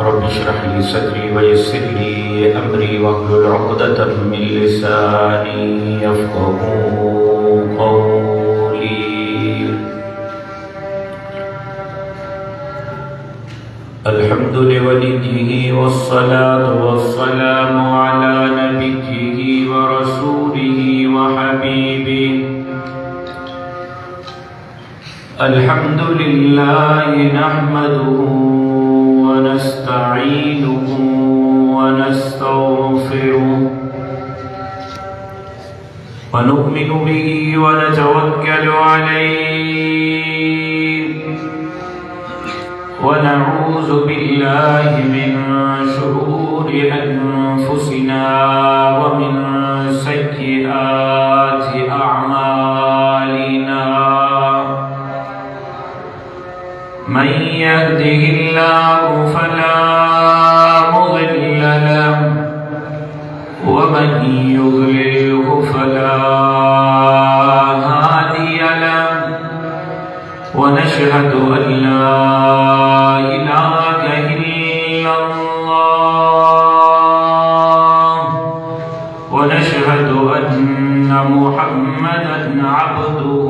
رب اشرح لي صدري ويسر لي أمري واحلل عقدة من لساني يفقهوا قولي. الحمد لوليه والصلاة والسلام على نبيه ورسوله وحبيبه. الحمد لله نحمده ونستعينه ونستغفره ونؤمن به ونتوكل عليه ونعوذ بالله من شرور أنفسنا ومن سيئات أعمالنا. من يهده الله فلا مضل له ومن يضلله فلا هادي له ونشهد أن لا إله إلا الله ونشهد أن محمدا عبده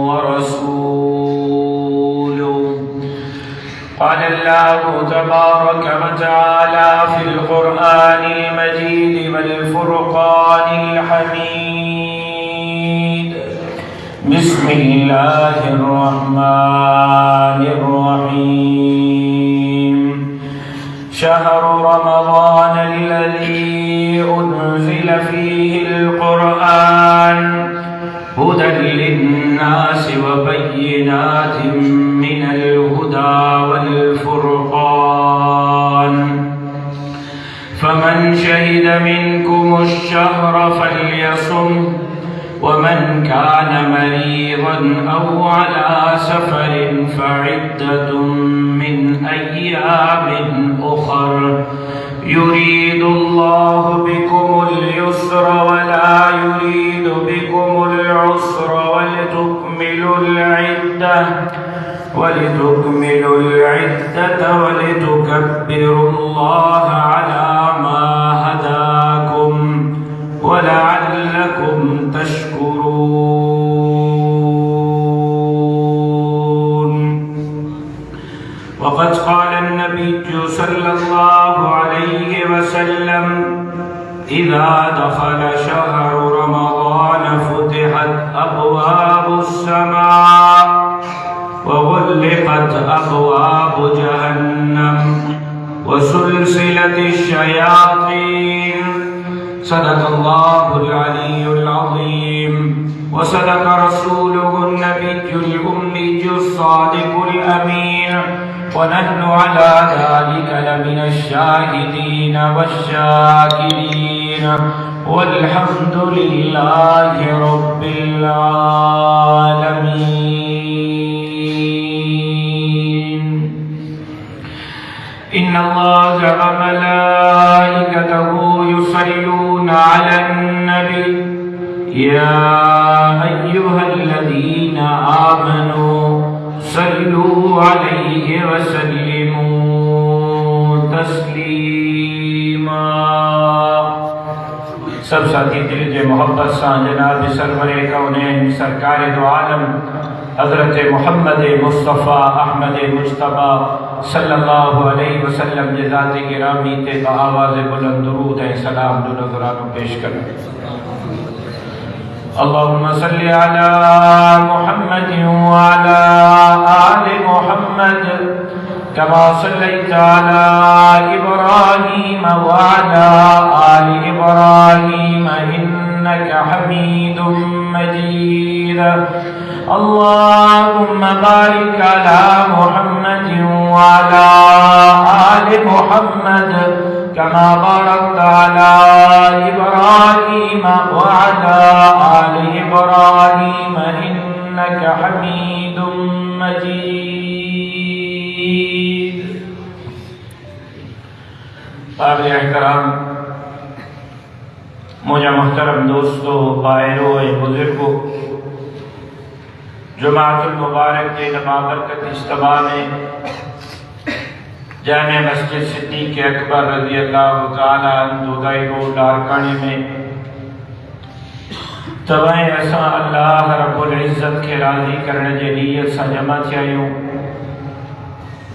ورسوله. قال الله تبارك وتعالى في القرآن المجيد والفرقان الحميد. بسم الله الرحمن الرحيم. شهر رمضان الذي أنزل فيه القرآن هدى للناس وبينات من الهدى والفرقان. فمن شهد منكم الشهر فليصم ومن كان مريضا أو على سفر فعدة من أيام أخر يريد الله بكم اليسر ولا يريد بكم العسر ولتكملوا العدة ولتكبروا الله على ما هداكم ولعلكم تشكرون. وقد قال النبي صلى الله عليه وسلم: إذا دخل شهر رمضان فتحت أبواب السماء وغلقت أبواب جهنم وسلسلت الشياطين. صدق الله العلي العظيم وصدق رسوله النبي الأمي الصادق الأمين ونحن على ذلك لمن الشاهدين والشاكرين والحمد لله رب العالمين. إن الله وملائكته يصلون على النبي يا أيها الذين آمنوا صلوا عليه وسلموا تسليما. सब साथी दिल जे मोहब्बत सां जनाब सरवर कौनैन सरकार दो आलम हजरत मोहम्मद मुस्तफ़ा अहमद मुज्तबा सल्लल्लाहु अलैहि वसल्लम जे ज़ात गिरामी ते आवाज़ बुलंद दुरूद ऐं सलाम जो नज़रानो पेश करूं. अल्लाहुम्मा सल्लि अला मुहम्मद व अला आलि मुहम्मद कमा सल्लैता अला इब्राहीम व अला आलि इब्राहीम इन्नका हमीदुम मजीद. अल्लाहुम्मा बारिक अला मुहम्मद व अला आलि मुहम्मद कमा बारकता अला इब्राहीम इब्राहीम व अला आलि इब्राहीम इन्नका हमीदुम मजीद। काबिल एहतराम मुझे मोहतरम दोस्तों, भाइयों, बुजुर्गों, जुमाअतुल मुबारक के नबाबरकत इज्तिमा में जामे मस्जिद सिद्दीक़ अकबर रज़ियल्लाहु ताला अन्हु रोड लारकाने में तवाएं असां अल्लाह रब्बुल इज़्ज़त के राज़ी करने जे नियत सां जमा थिया आहियूं।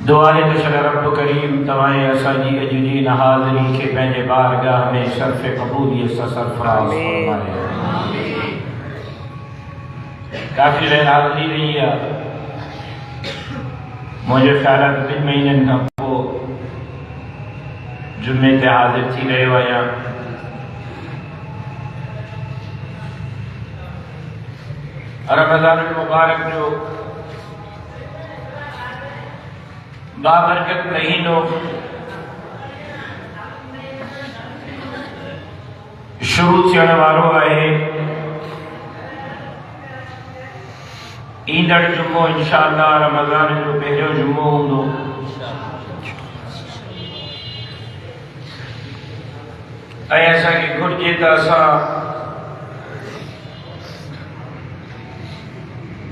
दुआ है तो शर रब करीम तवाएं असांजी अॼु जी इन हाज़िरी खे पंहिंजे बारगाह में शर्फ़ क़बूलियत सां सरफ़राज़ फरमाए। काफ़ी देर हाज़िरी रही है, मुझे ख़्याल है 2 महीननि खां पोइ जुमे ते हाज़िर थी रहियो आहियां। रमज़ानुल मुबारक जो बाबरकत महीनो शुरू थियण वारो आहे। ईंदड़ जुमो इंशाअल्लाह रमज़ान जो पहिरियों जुमो हूंदो। ऐं असांखे घुर्जे त असां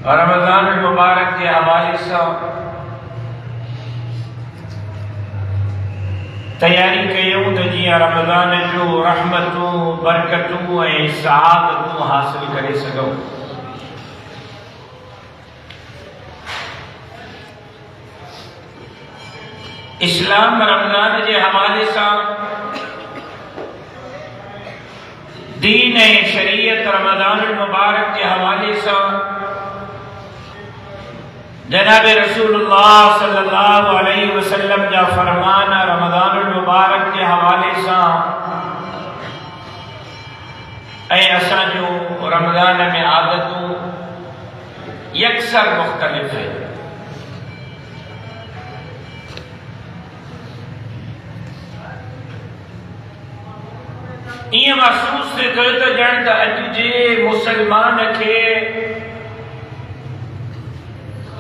रमज़ान मुबारक के हवाले सां तैयारी कयूं त जीअं रमज़ान जो रहमतूं, बरकतूं ऐं सआदतूं हासिल करे सघूं। इस्लाम रमज़ान के हवाले सां दीन ऐं शरीयत रमज़ानुल मुबारक के हवाले सां जनाब रसूलुल्लाह सल्लल्लाहु अलैहि वसल्लम जा फरमान रमज़ानुल मुबारक के हवाले सां ऐं असांजो रमज़ान में आदतूं यकसर मुख्तलिफ है। इं महसूस थे तो ॼण त अॼु जे मुसलमान के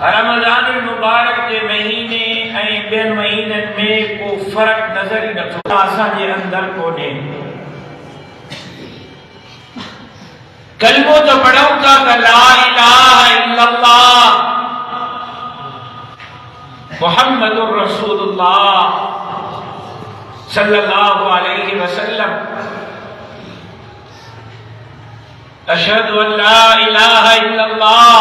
रमज़ानुल मुबारक के महीने ऐं ॿियनि महीननि में को फ़र्क नज़र ही नथो असांजे अंदर कोन्हे। कलमो तो पढ़ूं था त ला इलाहा इल्लल्लाह मुहम्मदुर रसूलुल्लाह सल्लल्लाहु अलैहि वसल्लम, अशहदु अन ला इलाहा इल्लल्लाह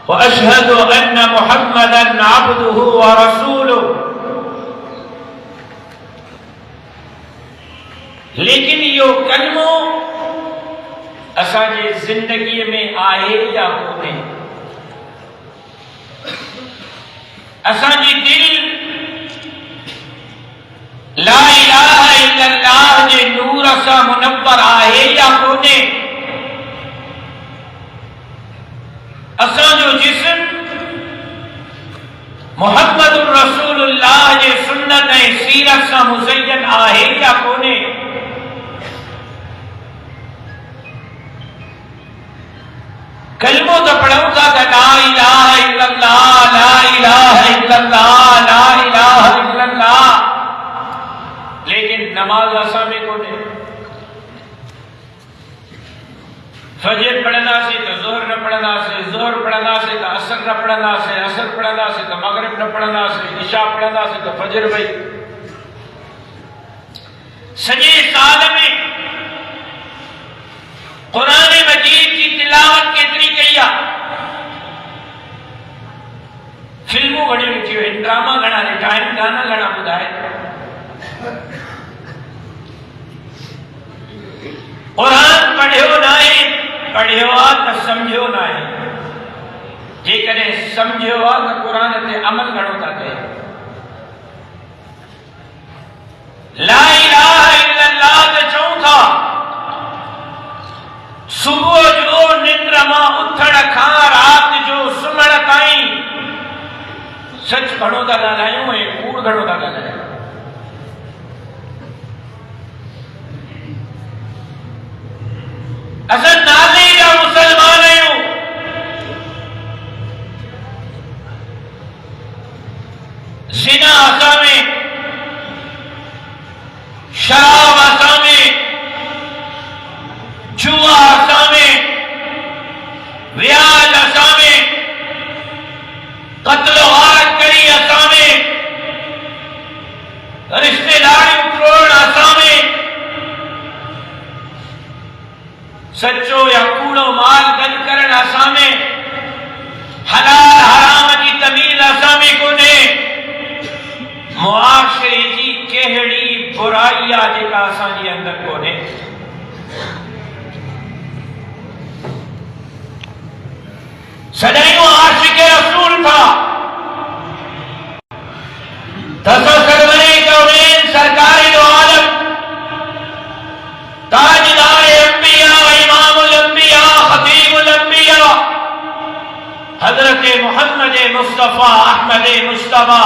व अशहदु अन्न मुहम्मदन अब्दुहु व रसूलुहु। लेकिन यो कलमो असांजे जिंदगी में आहे या कोन्हे? असांजी दिल ला इलाहा इल्लल्लाह जे नूर सां मुनव्वर आहे या कोन्हे? असांजो जिस्म मुहम्मदुर रसूलुल्लाह जे सुन्नत ऐं सीरत सां मुज़य्यन आहे या कोन्हे? कलमो तो पढ़ूं था त ला इलाहा इल्लल्लाह, ला इलाहा इल्लल्लाह, ला इलाहा इल्लल्लाह, लेकिन नमाज असां में कोन्हे। फजर पढ़ंदासीं तो ज़ोहर न पढ़ंदासीं, ज़ोहर पढ़ंदासीं तो असर न पढ़ंदासीं, असर पढ़ंदासीं तो मगरिब न पढ़ंदासीं, इशा पढ़ंदासीं तो फजर भई। सॼे साल में कुरान मजीद की तिलावत केतिरी कई आहे? फिल्मूं घणियूं ॾिठियूं आहिनि, ड्रामा घणा ॾिठा आहिनि, गाना घणा ॿुधा आहिनि। कुरान पढ़ियो न आहे, पढ़ियो आहे त सम्झियो न आहे। जेकॾहिं सम्झियो आहे त कुरान ते अमल घणो था कयो। ला इलाहा इल्लल्लाह त चऊं था, सुबुह जो निंद्र मां उथण खां रात जो सुम्हण ताईं सच घणो था ॻाल्हायूं ऐं कूड़ घणो था ॻाल्हायूं। सच्चो या कूड़ो माल गल करण असां में, हलाल हराम जी तमीज़ असां में कोन्हे। मुआशरे जी कहिड़ी बुराई आहे जेका असांजे अंदर कोन्हे। सदैव आशिक रसूल था। सरवरे कौनैन सरकार दो आलम ताजदार अंबिया इमामुल अंबिया खतीबुल अंबिया हजरत मोहम्मद मुस्तफा अहमद मुस्तफा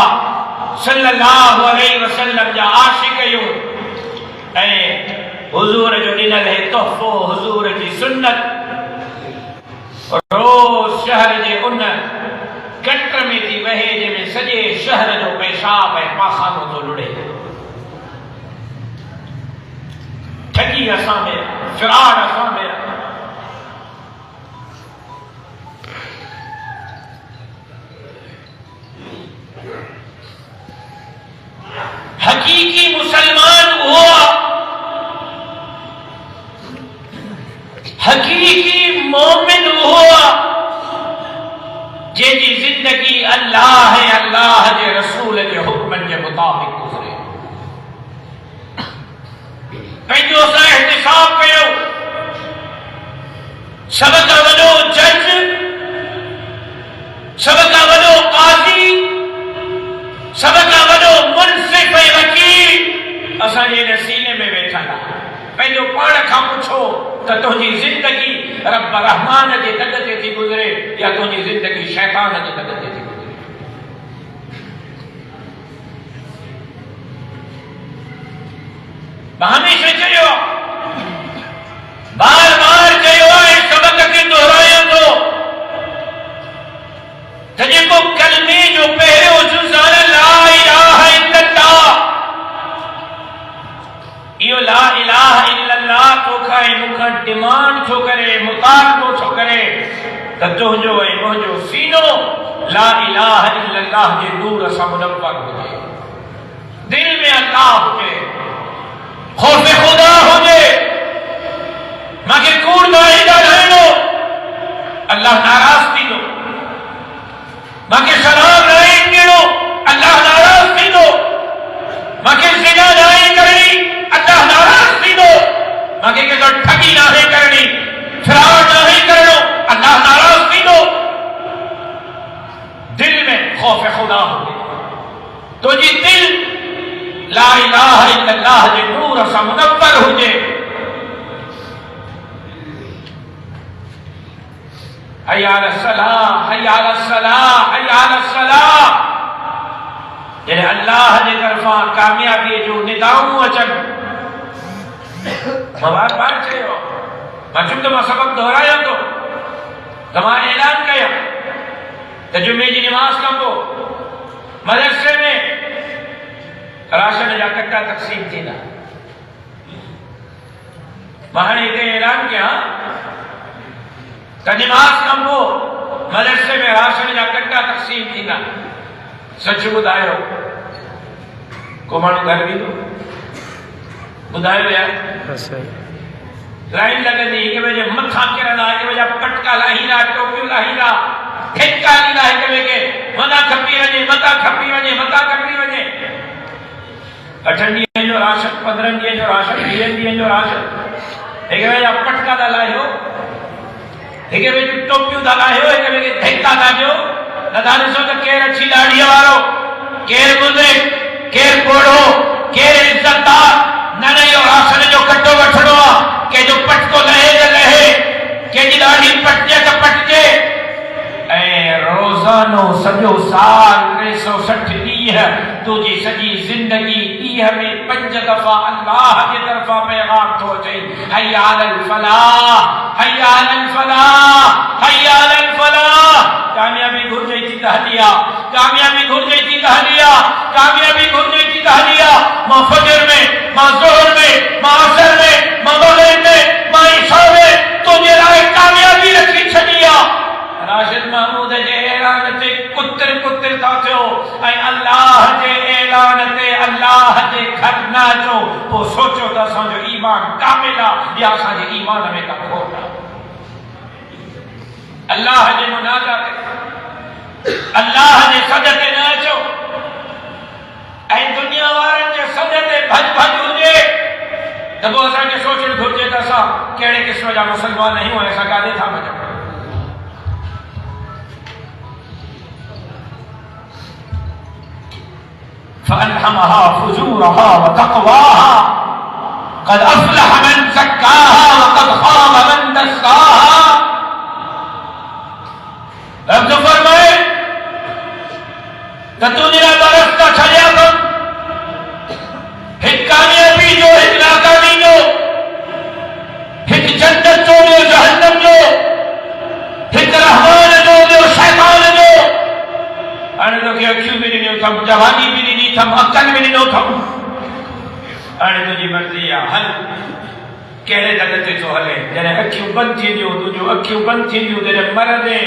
सल्लल्लाहु अलैहि वसल्लम जा आशिक आहियूं ऐं हुजूर जो ॾिनल है तोहफ़ो हुजूर जी सुन्नत रोज शहर जे उन कटर में थी वहे जंहिंमें सॼे शहर जो पेशाब ऐं पाखानो थो लुड़े। ठगी असां में, फिराड असां में। हकीकी मुसलमान हुआ, हकीकी मोमिन हुआ जंहिंजी जिंदगी अल्लाह है अल्लाह जे रसूल जे हुक्मनि जे मुताबिक़ गुज़रे। पंहिंजो सां एहतिसाब कयो। सब खां वॾो जज, सब खां वॾो काज़ी, सब खां वॾो मुनसिफ ऐं वकील असांजे हिन सीने में वेठल आहे। पंहिंजो पाण खां पुछो त तुंहिंजी ज़िंदगी रब रहमान जे दग ते थी गुज़रे या तुंहिंजी ज़िंदगी शैतान जे दग ते थी गुज़रे। हमेशा चयो, बार बार चयो ऐं सबक खे दोहरायां थो त जेको कलमे जो पहिरियों जुज़ आहे ला इलाहा इल्लल्लाह, इहो ला इलाहा इल्लल्लाह तोखां ऐं मूंखां डिमांड छो करे, मुतालबो छो करे त तुंहिंजो ऐं मुंहिंजो सीनो ला इलाहा इल्लल्लाह जे नूर सां मुनव्वर हुजे, दिल में अल्लाह हुजे, खौफ खुदा हुजे। मांखे कूड़ न ॻाल्हाइणो, अल्लाह नाराज़ थींदो। मांखे शराब न पीअणो, अल्लाह नाराज़ थींदो। मांखे ज़िना न करणी, अल्लाह नाराज़ थींदो। मांखे कंहिंसां ठगी न करणी, फ्रॉड न करणो, अल्लाह नाराज़ थींदो। दिल में खौफ खुदा हुजे, तुंहिंजी दिल ला इलाहा इल्लल्लाह जे नूर सां मुनव्वर हुजे। हय्या अलस सलाह, हय्या अलस सलाह, हय्या अलस सलाह। जॾहिं अल्लाह जे तरफ़ां कामयाबीअ जो निदाऊं अचनि, मां बार बार चयो, मां चुम त मां सबक दोहरायां थो त मां ऐलान कयां त जुमे जी निमाज़ खां पोइ मदरसे में राशन जा कट्टा तक़सीम थींदा। मां हाणे हिते ऐलान कयां त निमाज़ खां पोइ मदरसे में राशन जा कट्टा तक़सीम थींदा। सच ॿुधायो, को माण्हू घर वेंदो? ॿुधायो यार, लाइन लॻंदी, हिक ॿिए जे मथां किरंदा, हिक ॿिए जा पटका लाहींदा, टोपियूं लाहींदा, ठेका ॾींदा हिक ॿिए खे, मथां खपी वञे, मथां खपी वञे, मथां खपी वञे। 8 ॾींहंनि जो राशन, 15 ॾींहंनि जो राशन, 20 ॾींहंनि जो राशन, हिक ॿिए जा पटका था लाहियो, हिक ॿिए जूं टोपियूं था लाहियो, हिक ॿिए खे ठेका था ॾियो। नथा ॾिसो त केरु अछी दाढ़ीअ वारो, केरु बुज़ुर्ग, केरु पोढ़ो, केरु इज़तदार। न इहो राशन जो कटो वठणो आहे, कंहिंजो पटको लहे त लहे, कंहिंजी दाढ़ी पटिजे त पटिजे। ऐं रोज़ानो सॼो साल 360 ॾींहं तुंहिंजी सॼी ज़िंदगी ॾींहं में 5 दफ़ा अल्लाह जे तरफ़ां पैगाम थो अचे, हय्या अलल फलाह, हय्या अलल फलाह, हय्या अलल फलाह। कामयाबी घुर्जे थी त हली आ, कामयाबी घुर्जे थी त हली आ, कामयाबी घुर्जे थी त हली आ। मां फजर में, मां ज़ोहर में, मां असर में, मां मग़रिब में, मां इशा में तुंहिंजे लाइ कामयाबी रखी छॾी आ। राशिद महमूद जे ऐलान ते कुतर कुतर था थियो ऐं अल्लाह जे ऐलान ते अल्लाह जे घर न अचो, पोइ सोचो त असांजो ईमान कामिला या असांजे ईमान में का खोट अल्लाह जे मुनाजा ते अल्लाह जे सद ते न अचो ऐं दुनिया वारनि जे सद ते भज भज हुजे त पोइ असांखे सोचणु घुरिजे त असां कहिड़े क़िस्म जा मुस्लमान आहियूं ऐं असां काॾे था वञूं। فألهمها فجورها وتقواها قد أفلح من زكاها وقد خاب من دساها رب تو فرمائے کہ تو نے راستہ چھڑیا کم ایک کامیابی جو ایک ناکامی جو ایک جنت جو جہنم جو ایک رحمان جو شیطان جو अने तो के अखियूं भी ॾिनियूं अथमि जवानी भी ॾिनी अथमि अकल भी ॾिनो अथमि हाणे तुंहिंजी मर्ज़ी आहे हल कहिड़े दग ते थो हले जॾहिं अखियूं बंदि थींदियूं तुंहिंजूं अखियूं बंदि थींदियूं जॾहिं मरंदे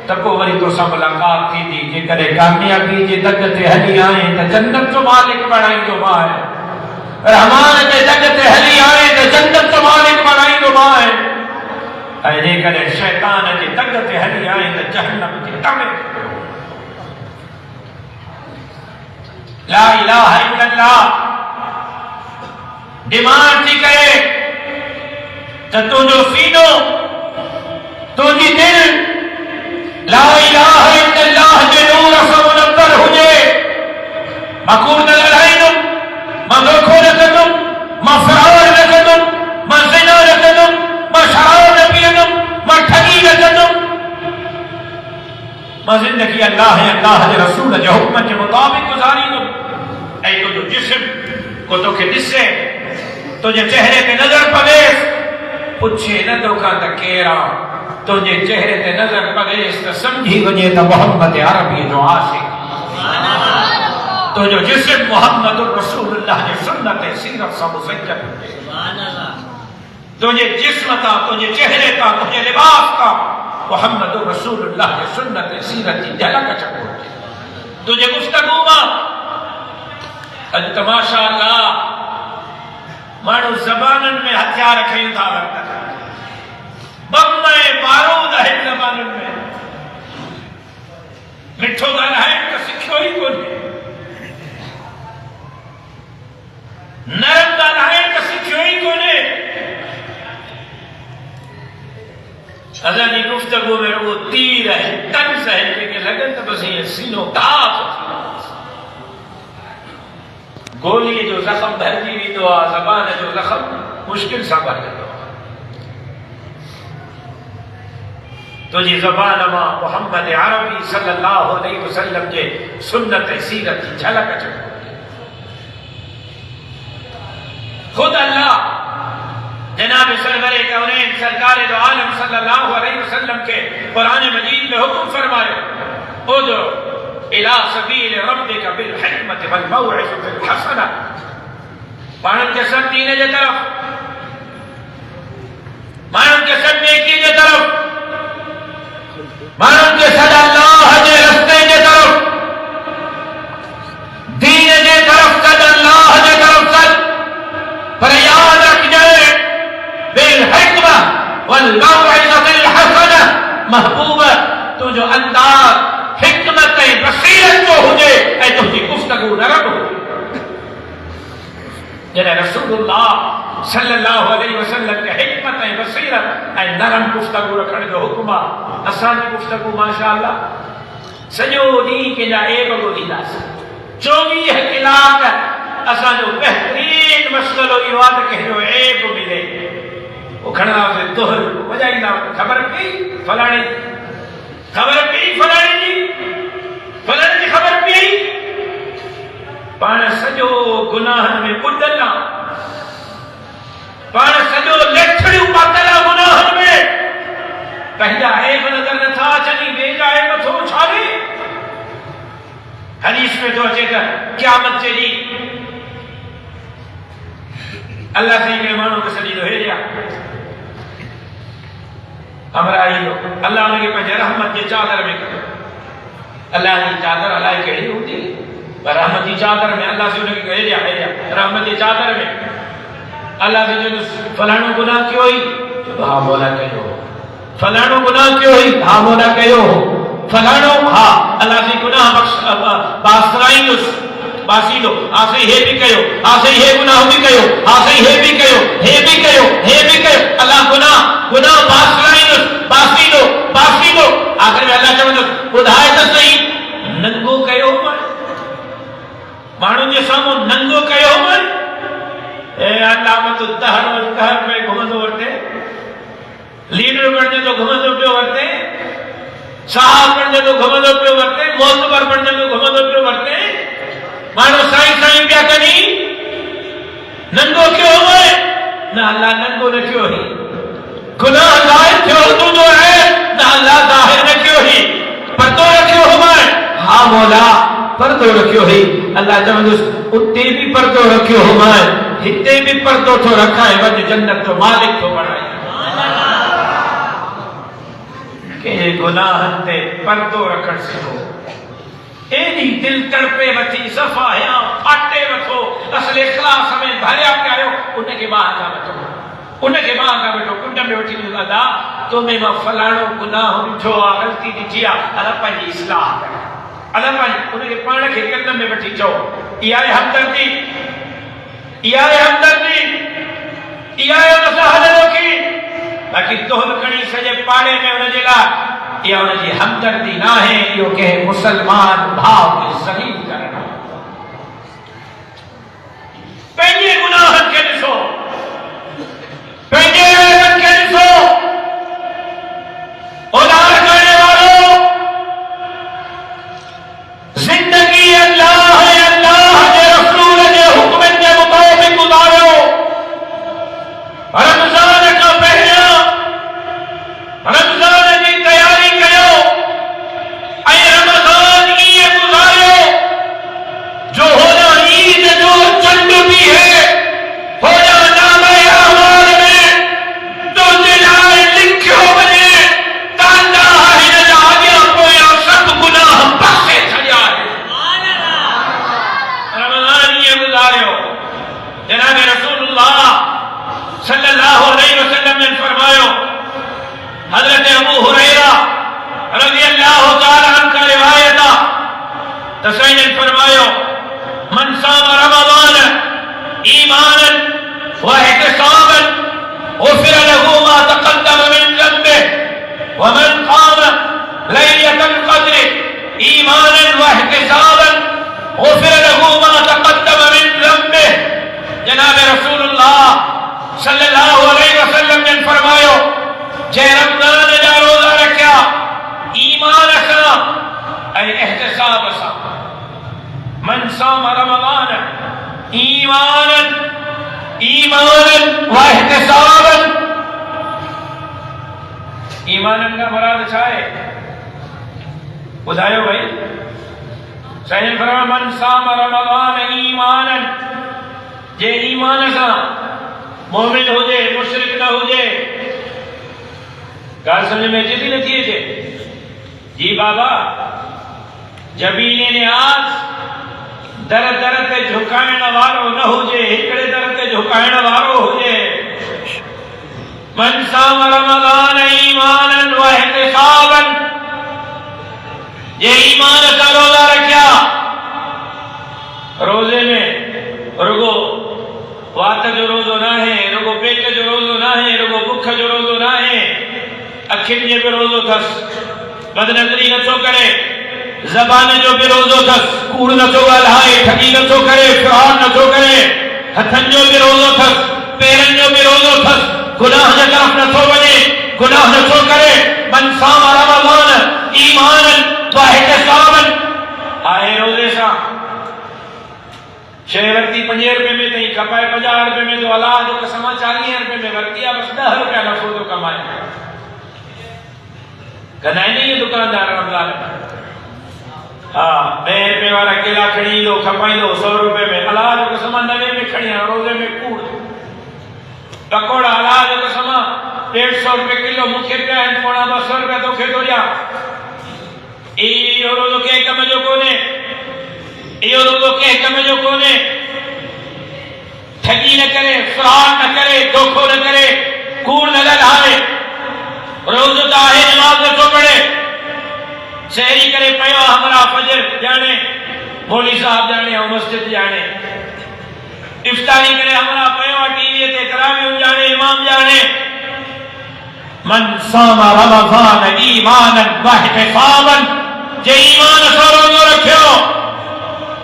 त पोइ वरी तोसां मुलाक़ात थींदी जेकॾहिं कामयाबी जे दग ते हली आहीं त जन्नत जो मालिक बणाईंदो मां आहियां रहमान जे दग ते हली आहीं त जन्नत जो मालिक बणाईंदो मां आहियां ऐं जेकॾहिं शैतान जे दग ते हली आहीं त जहन्नम जे तमे ला इलाहा इल्लल्लाह डिमांड थी करे त तुंहिंजो सीनो तुंहिंजी दिल ला इलाहा इल्लल्लाह जे नूर सां मुनव्वर हुजे मां कूड़ न लड़ाईंदुमि मां धोखो न कंदुमि मां फरार न कंदुमि मां ज़िना न कंदुमि मां शराब न पीअंदुमि मां ठगी न कंदुमि मां ज़िंदगी अल्लाह ऐं अल्लाह जे रसूल जे हुक्म जे मुताबिक़ गुज़ारींदुमि ऐं तुंहिंजो जिस्म को तोखे ॾिसे तुंहिंजे चेहरे ते नज़र पवेस पुछे न तोखां त केरु आहे तुंहिंजे चेहरे ते नज़र पवेस त सम्झी वञे त मोहम्मद अरबी जो आशिक़ तुंहिंजो जिस्म मोहम्मद रसूलुल्लाह जे सुन्नत ऐं सीरत सां मुज़य्यन हुजे तुंहिंजे जिस्म तां तुंहिंजे चेहरे तां तुंहिंजे लिबास तां मोहम्मद रसूलुल्लाह जे सुन्नत ऐं सीरत जी झलक अचणु घुरिजे तुंहिंजे गुफ़्तगू मां अॼु त माशा अल्लाह माण्हू ज़बाननि में हथियार खयूं था वठनि बम ऐं बारूद आहिनि ज़बाननि में मिठो ॻाल्हाइण त सिखियो ई कोन्हे नरम ॻाल्हाइण त सिखियो ई कोन्हे असांजी गुफ़्तगू में उहो तीर आहिनि तंज़ आहिनि जेके लॻनि त बसि ईअं सीनो दाग़ गोलीअ जो ज़ख़्म भरिजी वेंदो आहे ज़बान जो ज़ख़्म मुश्किल सां भरजंदो आहे तुंहिंजी ज़बान मां मोहम्मद अरबी सल्लल्लाहु अलैहि वसल्लम जे सुन्नत ऐं सीरत जी झलक अचणु घुरिजे ख़ुदि अल्लाह जनाब सरवरे कौनैन सरकार दो आलम सल्लल्लाहु अलैहि वसल्लम के कुरान मजीद में हुक्म फरमायो उदो इला सबील रब्बिका बिल हिकमति वल मौइज़तिल हसना माण्हुनि खे सभु दीन जे तरफ़ माण्हुनि खे सभु नेकी जे तरफ़ माण्हुनि खे सभु अल्लाह जे रस्ते जे तरफ़ दीन जे तरफ़ सभु अल्लाह जे तरफ़ सभु पर याद रखिजे बिल हिकमा वल मौइज़तिल हसना महबूब तुंहिंजो अंदाज़ हिकमत ऐं बसीरत जो हुजे ऐं तुंहिंजी गुफ़्तगू नरम हुजे जॾहिं रसूलुल्लाह सल्लल्लाहु अलैहि वसल्लम खे हिकमत ऐं बसीरत ऐं नरम गुफ़्तगू रखण जो हुक्म आहे असांजी गुफ़्तगू माशा अल्लाह सॼो ॾींहुं कंहिंजा ऐब ॻोल्हींदासीं 24 कलाक असांजो बहितरीन मसइलो इहो आहे त कंहिंजो ऐब मिले पोइ खणंदासीं दोहर वॼाईंदा ख़बर पई फलाणे खबर पई फलाणे जी ख़बर पई पाण सॼो गुनाहनि में ॿुॾल आहे पाण सॼो लेठड़ियूं पातल आहे गुनाहनि में पंहिंजा ऐब नज़र नथा अचनि ॿिए जा ऐब थो उछाले हदीस में तो अचे त क़यामत जे ॾींहुं अल्लाह साईं के माण्हू खे सॼी थो हेरिया हमरा ईंदो अल्लाह हुनखे पंहिंजे रहमत जे चादर में कयो अल्लाह जी चादर अलाए कहिड़ी हूंदी पर रहमत जी चादर में अल्लाह से हुनखे हेरिया रहमत जी चादर में अल्लाह से जो फलाणो गुनाह क्यों ही, हाँ मौला कयो, फलाणो गुनाह क्यों ही, हाँ मौला कयो, फलाणो हाँ अल्लाह से गुनाह बासराइंदुस बासीदो, आसे हे भी कयो, आसे हे गुनाह भी कयो, आसे हे भी कयो, हे भी कयो, हे भी कयो, अल्लाह गुनाह बासराइंदुस बासीदो बासीदो, आखिर में अल्लाह चवंदो ॿुधाए त सही नंगो कयो माण्हुनि जे साम्हूं नंगो कयो ए अल्लाह मत दहर और कहर में घुमंदो वरते, लीडर बणजे तो घुमंदो पियो वरते, साहब बणजे तो घुमंदो पियो वरते, मोतबर बणजे तो घुमंदो पियो वरते, माण्हू साईं साईं पिया कनी नंगो क्यों हुए ना अल्लाह नंगो न क्यों ही, गुनाह जाहिर थियो हूंदो है ना अल्लाह जाहिर न क्यों ही, पर्दो रखियो हुए हाँ मौला पर्दो रखियो ही, अल्लाह चवंदुस उते भी पर्दो रखियो हुए हिते भी पर्दो थो रखाए वञ जन्नत जो मालिक थो बणाए। के गुनाहनि ते पर्दो रखण सिखो, एडी दिल तड़पे वठी सफ़ा या फाटे वठो, असल इखलास में भरिया पियो उनके बाह का वठो, उनके बाह का वठो, कुंड में वठी दादा तो में मां फलाणो गुनाह ॾिठो आहे, ग़लती ॾिठी आहे, अला पंहिंजी इस्लाह कर, अला पंहिंजी उनके पाण खे कदम में वठी चओ इहा आहे हमदर्दी, इहा आहे हमदर्दी, इहा आहे मसहल की, बाक़ी तोहर खणी सॼे पाड़े में उनजे लाइ इहा उनजी हमदर्दी न आहे, इहो कंहिं मुसलमान भाउ खे ज़लील करणु। पंहिंजे गुनाहनि खे ॾिसो, पंहिंजे ऐबनि खे ॾिसो, उधार करण वारो ज़िंदगी अल्लाह जे रसूल जे हुक्मनि जे मुताबिक़ गुज़ारियो, रमज़ान खां पहिरियां रमज़ान जी तयारी कयो ऐं रमज़ान ईअं गुज़ारियो जो होॾां ईद जो चंड बि है, होॾां नामे अहवाल में तुंहिंजे लाइ लिखियो वञे त अल्लाह हिन जा अॻियां पोयां सभु गुनाह बख़्शे छॾिया आहिनि। रमज़ान ईअं गुज़ारियो, जनाब रसूलुल्लाह सल्लल्लाहु अलैहि वसल्लम ने फरमायो, हजरत अबू हुरैरा रज़ी अल्लाह तआला अन्हु का रिवायत है, तसैन ने फरमायो मन साम रमज़ान ईमानन व इहतिसाबन गुफिर लहू मा तक़द्दम मिन ज़ंबिहि व मन क़ाम लैलतल क़द्र ईमानन व इहतिसाबन गुफिर लहू मा तक़द्दम मिन ज़ंबिहि। जनाब रसूलुल्लाह सल्लल्लाहु अलैहि वसल्लम ने फरमायो जे रमज़ान जा रोज़ा रखिया ईमान सां ऐं इहतिसाब सां, मन साम रमज़ान ईमानन व इहतिसाबन, ईमानन का मुराद छा आहे ॿुधायो भाई, साईं फरमाया मन साम रमज़ान ईमानन, जे ईमान सां मोमिन हुजे मुशरिक न हुजे, ॻाल्हि समझ में अचे थी नथी अचे? जी बाबा जबीने नियाज़ दर दर ते झुकाइण वारो न हुजे, हिकिड़े दर ते झुकाइण वारो हुजे। मन साम रमज़ान ईमानन व इहतिसाबन, जे ईमान सां रोज़ा रखिया, रोज़े में रुगो वात जो रोज़ो न है, रुगो पेट जो रोज़ो न है, रुगो भुख जो रोज़ो न है, अखियुनि जे बि रोज़ो अथसि, बदनज़री नथो करे, ज़बान जो बि रोज़ो अथसि, कूड़ नथो ॻाल्हाए, ठगी नथो करे, फ्रॉड नथो करे, हथनि जो बि रोज़ो अथसि, पेरनि जो बि रोज़ो अथसि, गुनाह जे तरफ़ नथो वञे, गुनाह नथो करे। मन साम रमज़ान ईमानन व इहतिसाबन, आहे रोज़े सां शइ वरिती 5 रुपए में तई खपाए 50 रुपए में, तो अलाह जो कसम 40 रुपए में वरिती आहे, बस 10 रुपया नफ़ो तो कमाए। कदाई नहीं ये दुकानदार रमज़ान में, हाँ 2 रुपए वाला केला खड़ी लो खपाई लो 100 रुपए में, अलाह जो कसम 90 में खड़ी है, रोज़े में कूड़ पकोड़ा अलाह जो कसम 150 रुपए किलो, मुखे पिया आहिनि 200 रुपया तोखे थो ॾियां। इहो रोज़ो कंहिं कम जो कोन्हे, इहो रोज़ो कंहिं कम जो कोन्हे। ठगी न करे, फराड न करे, धोखो न करे, कूड़ न ॻाल्हाए, रोज़ त आहे नमाज़ नथो पढ़े, सहरी करे पियो हमरा फजर जाने, मौली साहब जाने ऐं मस्जिद जाने, इफ्तारी करे हमरा पियो टीवी ते तरावीह जाने, इमाम जाने। मन सामा रमज़ान ईमानन वहतिसाबन, जे ईमान सां रोज़ो रखियो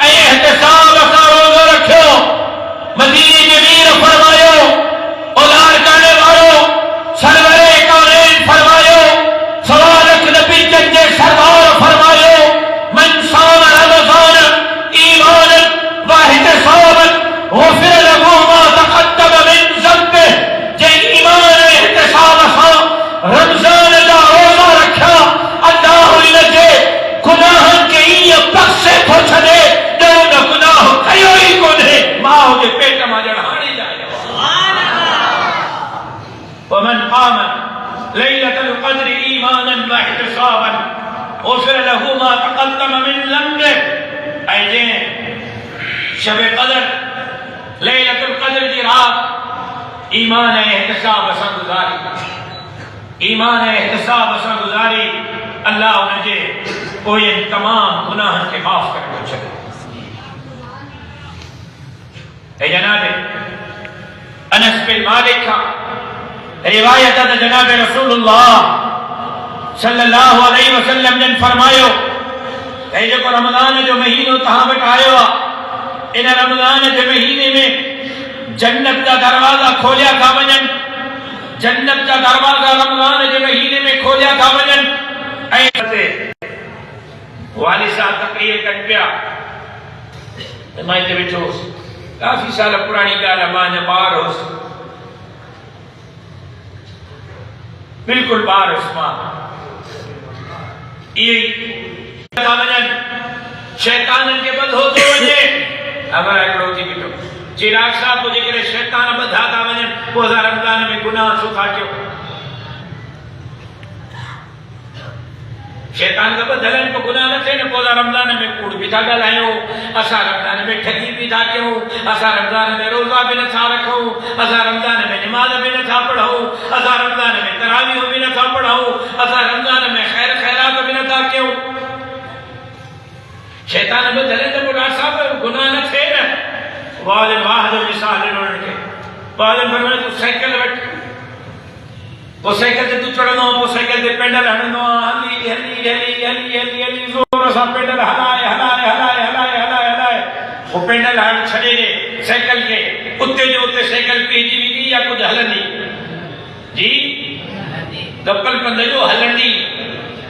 ऐं इहतिसाब सां रोज़ो रखियो, मदीने जे वीर फरमायो, औलाद करने वालो सरवरे कौनैन फरमायो, सवालक नबी जंजे सरदार फरमायो, मन साम रमज़ान ईमानन वहतिसाबन गुफ़िर लहू मा तक़द्दम मिन ज़ंबिह, जे ईमान इहतिसाब सां रमज़ान जा रोज़ा रखिया, अल्लाह इनजे गुनाहनि खे ईअं बख़्शे थो छॾे ॼणो न गुनाह कयो ई कोन्हे, माउ जे पेट मां ॼण हाणे जायो। वमन क़ाम लैलतल क़द्र ईमानन वहतिसाबन गुफ़िर लहू मा तक़द्दम मिन ज़ंबिह, ऐं जंहिं शब क़द्र लैलतुल क़द्र जी रात ईमान ऐं इहतिसाब सां गुज़ारी, ईमान ऐं इहतिसाब सां गुज़ारी, अल्लाह उनजे पोयनि तमाम गुनाहनि खे माफ़ करे थो छॾे। ऐं जनाब अनस बिन मालिक खां रिवायत है, जनाब रसूलुल्लाह सल्लल्लाहु अलैहि वसल्लम ने फरमायो, ऐं जेको रमज़ान जो महीनो तव्हां वटि आयो आहे, इन रमज़ान जे महीने में जन्नत जा दरवाज़ा खोलिया था वञनि, जन्नत जा दरवाज़ा रमज़ान जे महीने में खोलिया था वञनि। ऐं वाली साहब तकरीर कनि पिया, मां हिते वेठो हुउसि, काफ़ी साल पुराणी ॻाल्हि आहे, मां अञा ॿार हुउसि, बिल्कुलु ॿार हुउसि मां, इहे था वञनि, शैताननि खे ॿधो थो वञे, हमारा हिकिड़ो थी बीठो, चिराग साहब को जेकॾहिं शैतान ॿधा था वञनि, पोइ असां रमज़ान में गुनाह छो था कयूं? शैतान का ॿधल को गुनाह न थिए न, पोइ असां रमज़ान में कूड़ बि था ॻाल्हायूं, असां रमज़ान में ठगी बि था कयूं, असां रमज़ान में रोज़ा बि नथा रखूं, असां रमज़ान में निमाज़ बि नथा पढ़ूं, असां रमज़ान में तरावीह बि नथा पढ़ूं, असां रमज़ान में ख़ैर ख़ैरात बि नथा कयूं। शैतान ॿधल त पोइ डॉक्टर साहब गुनाह न थिए न। वाह वाह जो मिसाल ॾिनो उनखे, वाह फरमायो तूं साइकिल वठ, पोइ साइकिल ते तूं चढ़ंदो, पोइ साइकिल ते पेडल हणंदो, हली हली हली हली हली हली ज़ोर सां पेडल हलाए हलाए हलाए हलाए हलाए हलाए, पोइ पेडल हण छॾे ॾे साइकिल खे, उते जो उते साइकिल पइजी वेंदी या कुझु हलंदी? जी गप्पल पंध जो हलंदी,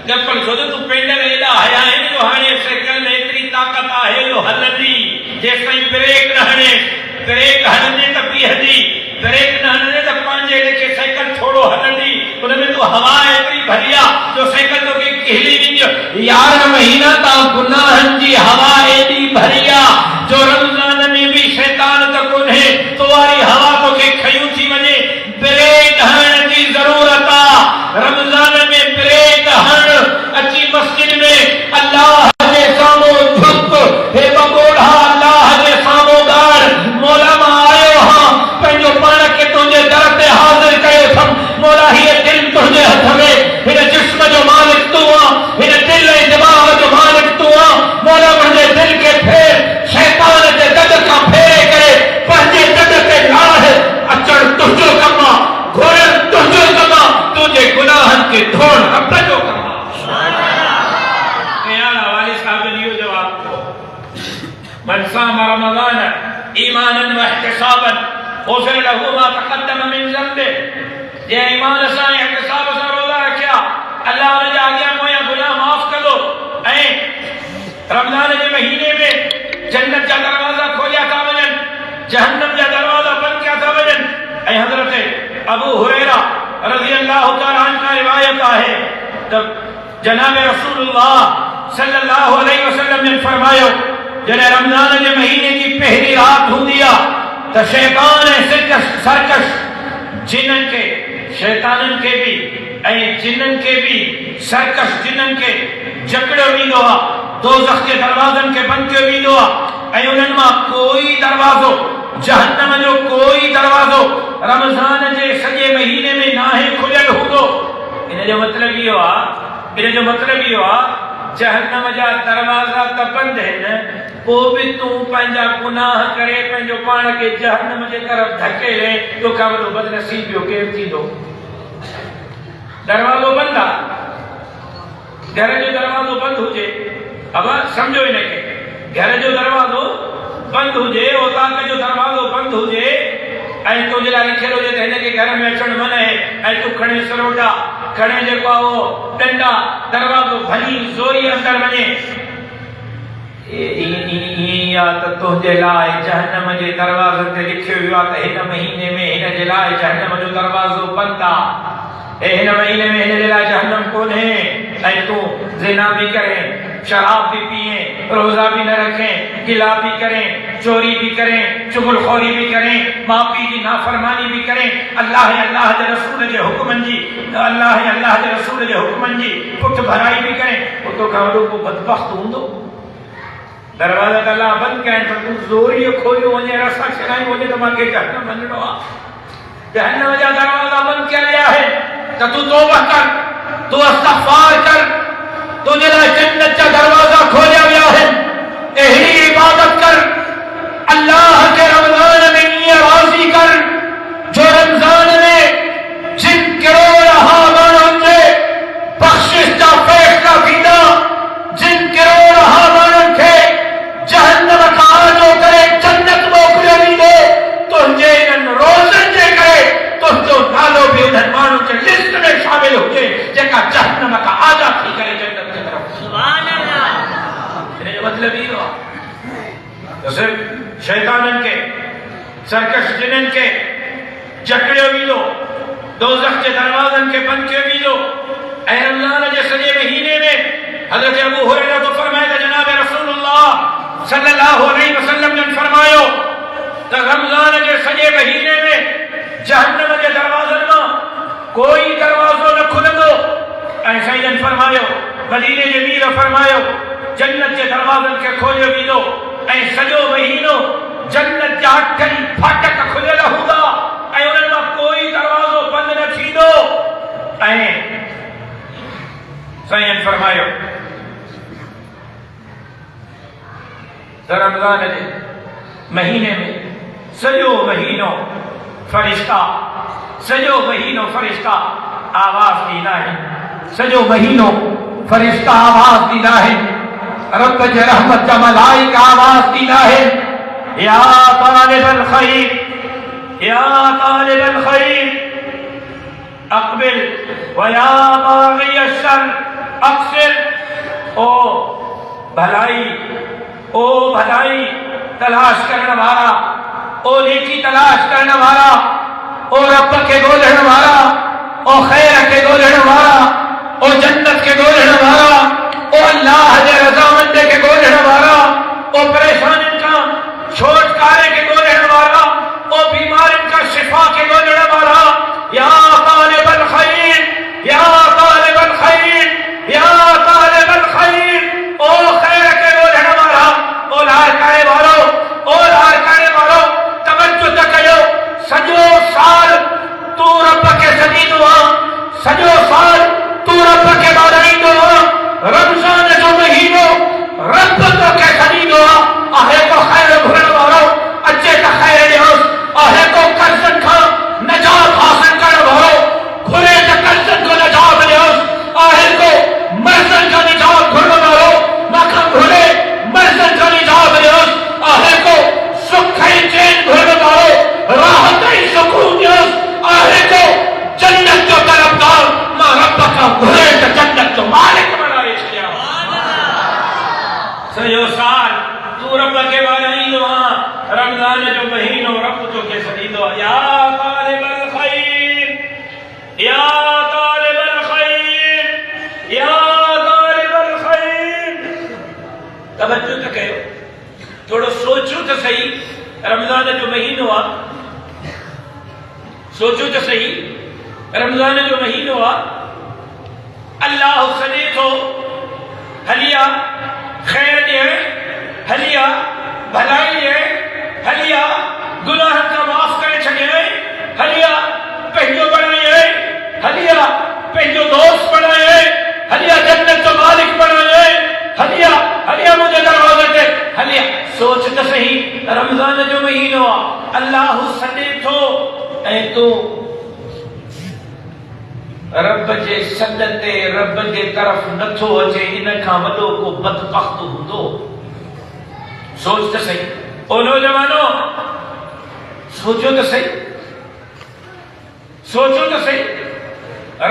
गप्पल छो तूं पेडल एॾा हया आहिनि जो हाणे साइकिल में एतिरी ताक़त आहे जो हलंदी, जेसि ताईं ब्रेक न हणे, ब्रेक हणंदे त बीहंदी, ब्रेक न हणंदे त पंहिंजे लेखे साइकिल थोरो हलंदी, उनमें तो हवा एतिरी भरी आहे जो साइकिल तोखे हिली वेंदी। 11 महीना तां गुनाहनि जी हवा एॾी भरी आहे जो रमज़ान में बि शैतान त कोन्हे, तो वारी हवा तोखे खयूं थी वञे, ब्रेक हणण जी ज़रूरत आहे, रमज़ान में ब्रेक हण, अची मस्जिद में अल्लाह जे साम्हूं झुक, हे बगोड़ा अल्लाह जे साम्हूं ॻाढ़, मौला मां आयो हां, पंहिंजो पाण खे तुंहिंजे दर ते हाज़िर कयो अथमि, मौला हीअ दिलि तुंहिंजे हथ में, हिन जिस्म जो मालिक तूं आहीं, हिन दिलि ऐं दिमाग़ जो मालिक तूं आहीं, मौला मुंहिंजे दिलि खे फेर, शैतान जे दद खां फेरे करे पंहिंजे दद ते लाह, अचणु तुंहिंजो कमु आहे, घुरण तुंहिंजो कमु आहे, तुंहिंजे गुनाहनि खे धोअण रब जो कमु आहे। वाली साहब ने इहो जवाबु ॾिनो, मन साम रमज़ान ईमानन वहतिसाबन गुफ़िर लहू मा तक़द्दम मिन ज़ंबिह, जे ईमान सां इहतिसाब सां रोज़ा रखिया, अल्लाह उन जा अॻियां पोयां गुनाह माफ़ कंदो, ऐं रमज़ान जे महीने में जन्नत जा दरवाज़ा खोलिया था वञनि, जहन्नम जा दरवाज़ा बंदि कया था वञनि। ऐं हज़रत अबू हुरैरा रज़ियल्लाहु तआला अन्हु खां रिवायत आहे त जनाब रसूलुल्लाह सल्लल्लाहु अलैहि वसल्लम ने फरमायो, जॾहिं रमज़ान जे महीने की पहली रात हूंदी आहे त शैतान ऐं सरकश जिन्हनि खे, शैताननि खे बि ऐं जिन्हनि खे बि, सरकश जिन्हनि खे जकड़ियो वेंदो आहे, दोज़ख जे दरवाज़नि खे बंदि कयो वेंदो आहे, ऐं उन्हनि मां कोई दरवाज़ो जहन्नम जो कोई दरवाज़ो रमज़ान जे सॼे महीने में नाहे खुलियल हूंदो। इन जो मतलब इहो आहे जहन्नम जा दरवाज़ा त बंदि आहिनि, पोइ बि तूं पंहिंजा गुनाह करे पंहिंजो पाण खे जहन्नम जे तरफ़ धकेले, तोखां वॾो बदनसीब ॿियो केरु थींदो? दरवाज़ो बंदि आहे, घर जो दरवाज़ो बंदि हुजे, अब सम्झो हिनखे, घर जो दरवाज़ो बंदि हुजे, औताक जो दरवाज़ो बंदि हुजे ऐं तुंहिंजे लाइ लिखियलु हुजे त हिनखे घर में अचणु मना आहे ऐं तूं खणे सरोडा, खणे जेको आहे उहो डंडा, दरवाज़ो भली ज़ोरी अंदरि वञे, ईअं आहे त तुंहिंजे लाइ जहन्नम जे दरवाज़े ते लिखियो वियो आहे त हिन महीने में हिन जे लाइ जहन्नम जो दरवाज़ो बंदि आहे, हिन महीने में हिन जे लाइ जहन्नम कोन्हे। ऐं तूं ज़िना भी करें, शराब भी पिए, रोज़ा भी न रखें, गिला भी करें, चोरी भी करें, चुगलखोरी भी करें, माँ पी की नाफरमानी भी करें, अल्लाह जे रसूल जे हुक्मनि जी अल्लाह जे रसूल जे हुक्मनि जी पुठ भराई भी करें, पोइ तोखां वॾो को बदबख्त हूंदो? दरवाज़ा त अल्लाह बंदि कया आहिनि, पर तूं ज़ोरी खोलियो वञे, रसा छॾायूं वञे त मूंखे जहन्नम वञिणो आहे। जहन्नम जा दरवाज़ा बंदि कयल आहिनि त तूं तौबा कर, तूं इस्तग़फ़ार कर, तुझे लाइ जन्नत जा दरवाज़ा खोलिया विया आहिनि। अहिड़ी इबादत कर, अल्लाह के रमज़ान में ईअं राज़ी कर जो रमज़ान में जिन करोड़ माण्हुनि जे बख़्शिश जा फ़ैसला थींदा, जिन करोड़ माण्हुनि खे जहन्नम खां आजो करे जन्नत मोकिलियो वेंदो, तुंहिंजे इन्हनि रोज़नि जे करे तुंहिंजो नालो बि उन्हनि माण्हुनि जे लिस्ट में शामिल हुजे जेका जहन्नम खां आज़ा थी करे जन्नत की तरफ। सुभान अल्लाह। इनजो मतलब इहो आहे त सिर्फ़ शैताननि खे, सरकश जिननि खे जकड़ियो वेंदो, दोज़ख जे दरवाज़नि खे बंदि कयो वेंदो। ऐं रमज़ान जे सॼे महीने में हज़रत अबू हुरैरा तो फरमाए त जनाब रसूलुल्लाह सल्लल्लाहु अलैहि वसल्लम ने फरमायो त रमज़ान जे सॼे महीने में जहन्नम जे दरवाज़नि मां कोई दरवाज़ो न खुलंदो। ऐं साईं जन फरमायो, मदीने जे मीर फरमायो, जन्नत जे दरवाज़नि खे खोलियो वेंदो ऐं सॼो महीनो जन्नत जा 8 फाटक खुलियल हूंदा ऐं उन्हनि मां कोई दरवाज़ो बंदि न थींदो। ऐं साईं जन फरमायो त रमज़ान जे महीने में सॼो महीनो फरिश्ता आवाज़ ॾींदा आहिनि, सॼो महीनो फरिश्ता आवाज़ ॾींदा आहिनि, रब जे रहमत जा मलाइका आवाज़ ॾींदा आहिनि, या तालिबल ख़ैर अक़बिल व या बाग़ी अश्शर अक़सिर। ओ भलाई तलाश करण वारा, ओ नेकी तलाश करण वारा, ओ रब के ॻोल्हण वारा, ओ खैर के ॻोल्हण वारा, ओ जन्नत के ॻोल्हण वारा, ओ अल्लाह जे रज़ामंदी के ॻोल्हण वारा, ओ परेशानियुनि खां छुटकारे के ॻोल्हण वारा, ओ बीमारियुनि खां शिफ़ा के ॻोल्हण वारा, या तालिबल ख़ैर, या तालिबल ख़ैर, या तालिबल ख़ैर, ओ खैर के ॻोल्हण वारा, ओ लार करे वारो, ओ लार करे वारो, तवज्जो त कयो। सॼो साल तू रब के सजीदो आहे, सॼो साल तू रब के ॿाराईंदो आहे, रमज़ान जो महीनो रब तोखे सजीदो आहे को ख़ैर घुरण वारो, अचे त ख़ैर ॾियोसि, आहे को कर्ज़नि खां नजात हासिल करण वारो, घुरे त कर्ज़नि खां नजात ॾियोसि, आहे को मर्ज़नि खां निजात घुरण वारो, मूंखां घुरे मर्ज़नि खां निजात ॾियोसि, आहे को सुख ऐं चैन घुरण वारो, राहत ऐं सुकून ॾियोसि, आहे को जन्नत जो तलबगार, मां रब खां घुरे त जन्नत जो मालिक बणाए छॾियां। सॼो साल तू रब खे ॿाराईंदो आहे, रमज़ान जो महीनो रब तोखे सॾींदो आहे, या तालिबल ख़ैर, या तालिबल ख़ैर, या तालिबल ख़ैर। तवज्जो त कयो, थोड़ो सोचो त सही, रमज़ान जो महीनो आहे, सोचो त सही, रमज़ान जो महीनो आहे, अल्लाह सॾे थो, हलिया खैर ॾिए, हलिया भलाई ॾिए, हलिया गुनाह का माफ करे छॾे हलिया पंहिंजो बणाए हलिया पंहिंजो दोस्त बणाए हलिया जन्नत जो मालिक बणाए हलिया हलिया मुझे दरवाजे ते हलिया सोच त सही रमज़ान जो महीनो आहे अल्लाह सॾे थो ऐं तूं रब जे सॾ ते रब जे तरफ़ नथो अचे इन खां वॾो को बदबख्त हूंदो सोच त सही ओ नौजवानो सोचो त सही सोचो त सही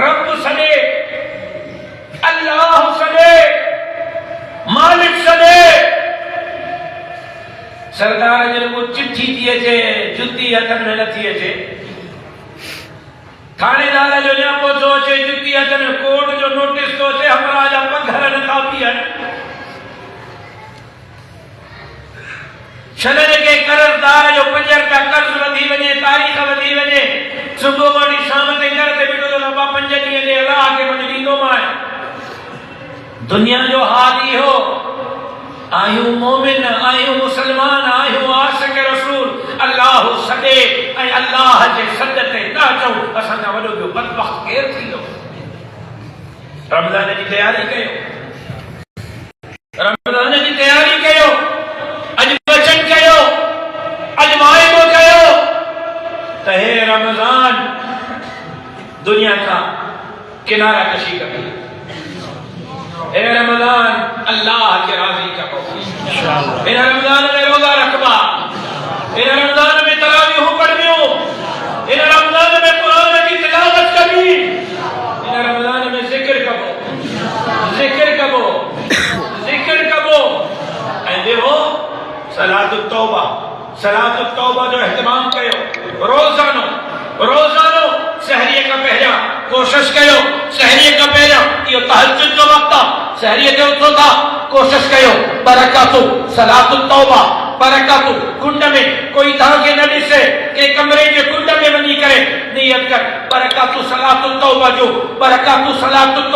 रब सॾे अल्लाह सॾे मालिक सॾे सरकार जे को चिट्ठी थी अचे जुती हथनि में नथी अचे थानेदार जो न्यापो थो अचे जुती हथनि में कोर्ट जो नोटिस थो अचे हमरा जा पघर नथा बीहनि छॾनि के कर्ज़दार जो 5 रुपया कर्ज़ वधी वञे तारीख़ वधी वञे सुबुह खां वठी शाम ताईं घर ते बीठो त बाबा 5 ॾींहं जे अलाह खे मञ ॾींदोमांइ दुनिया जो हाल इहो आहियूं मोमिन आहियूं मुसलमान आहियूं आशिक़ रसूल अल्लाह सॾे ऐं अल्लाह जे सॾ ते न अचूं असांजा वॾो ॿियो बदबख्त केरु थींदो रमज़ान जी तयारी कयो रमज़ान जी तयारी कयो अॼु वचन कयो अॼु वाइदो कयो त हे रमज़ान दुनिया खां किनारा कशी कबी ए रमज़ान अल्लाह के राज़ी करो इंशाअल्लाह ए रमज़ान में रोजा रखबा ए रमज़ान में तरावीह पढ़बियो ए रमज़ान में कुरान की तिलावत करबी ए रमज़ान में जिक्र कबो ऐं देखो सलातुत तौबा जो एहतमाम कयो रोजानो सहरीअ खां पहिरियां कोशिश कयो सहरीअ खां पहिरियां इहो तहज्जुद जो वक़्तु आहे सहरीअ ते उथो था कोशिश कयो बरकातु सलातुत तौबा बरकातु कुंड में कोई तव्हांखे न ॾिसे के कमरे जे कुंड में वञी करे नियत कर बरकातु सलातुत तौबा जो बरकातु सलातुत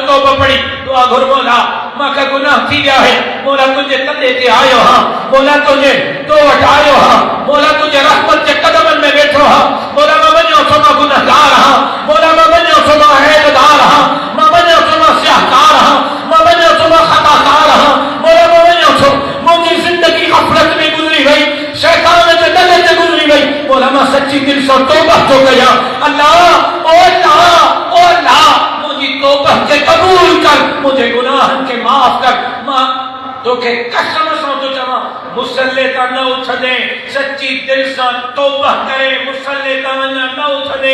तौबा पढ़ी दुआ घुर मौला मां गुनाह थी विया है मौला तुझे तदे ते आयो हां मौला तुझे तो वटि आयो हां मौला तुझे रहमत जे कदमनि में वेठो हां मौला मां वञो थो मां गुनाहगार हां मौला मां वञो थो मां हैददार हां मां वञो थो मां सियाहकार हां मां वञो थो मां खताकार हां मौला मां वञो थो मुंहिंजी ज़िंदगी गफ़लत में गुज़री वई शैतान जे दल ते गुज़री वई मौला मां सच्ची दिलि सां तौबा थो कयां अल्लाह ओ अल्लाह मुंहिंजी तौबा खे क़बूल कर मुंहिंजे गुनाहनि खे माफ़ कर मां तोखे कसम सां थो चवां मुसल्ले तां न उथंदे सच्ची दिलि सां तौबा करे मुसल्ले तां वञा न उथंदे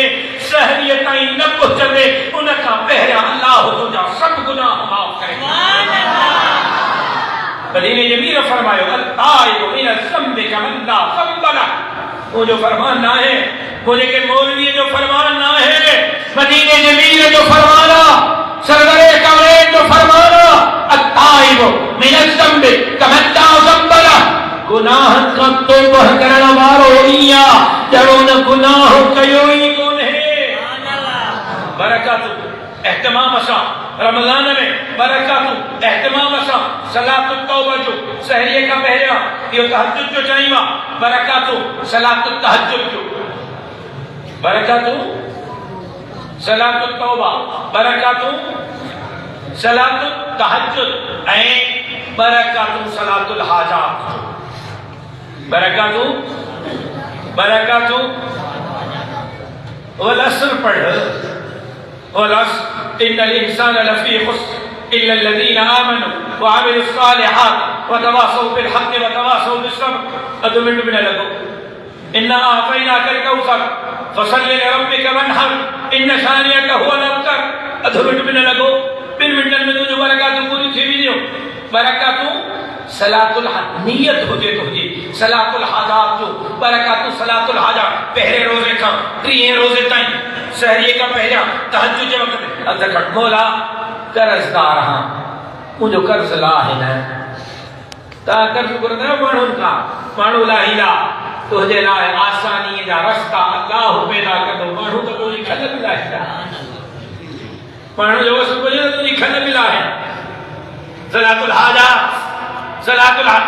सहरीअ ताईं न पहुचंदे उन खां पहिरियां अल्लाह तुंहिंजा सभु गुनाह माफ़ करे सुभान अल्लाह मदीने जमीर फरमायो अत्ताइबु मिन ज़म्बि कमन ला ज़म्ब लह वो जो फरमान ना है मुझे के मौलवी जो फरमान ना है मदीने जमीर जो फरमाना सरवरे कमरे जो फरमाना अत्ताइबु मिन ज़म्बि कमन ला ज़म्ब लह गुनाह का तौबा करण वारो इया जड़ो न गुनाह कयो ही कोने सुभान अल्लाह बरकत एहतमाम सा रमज़ान में बरकत एहतमाम सा सलातुत तौबा जो सहरीअ खां पहिरियां इहो तहज्जुद जो चईमा बरकत सलातुत तहज्जुद जो बरकत सलातुत तौबा बरकत सलातुत तहज्जुद ऐं बरकत सलातुल हाजात बरकत वल असर पढ़ वल असर इन्नल इंसान लफी खुस्र इल्ला الذين آمنوا وعملوا الصالحات وتواصوا بالحق وتواصوا بالصبر अदमिन में लगो इन्ना आतैनाक الكوثر फसल लिरब्बिक वनहर इन शानियक हुवल अबतर अदमिन में लगो 2 मिनट में तुझे बरकत पूरी थी वीडियो बरकत सलातुल नियत हुजे तो हुजे सलातुल हाजात जो बरकत सलातुल हाजात पहले रोजे का 3 रोजे ताईं सहरीअ का पहिरियां तहज्जुद जे वक़्त अध घट मौला कर्ज़दार हां मुझो कर्ज लाहे न ता कर्ज घुरंदा माण्हुनि खां माण्हू लाहींदा तुंहिंजे लाइ आसानी जा रस्ता अल्लाह पैदा कंदो माण्हू त तुंहिंजी खल बि लाहींदा माण्हू जो सुबुह जो तुंहिंजी खल बि लाहे सलातुल हाजात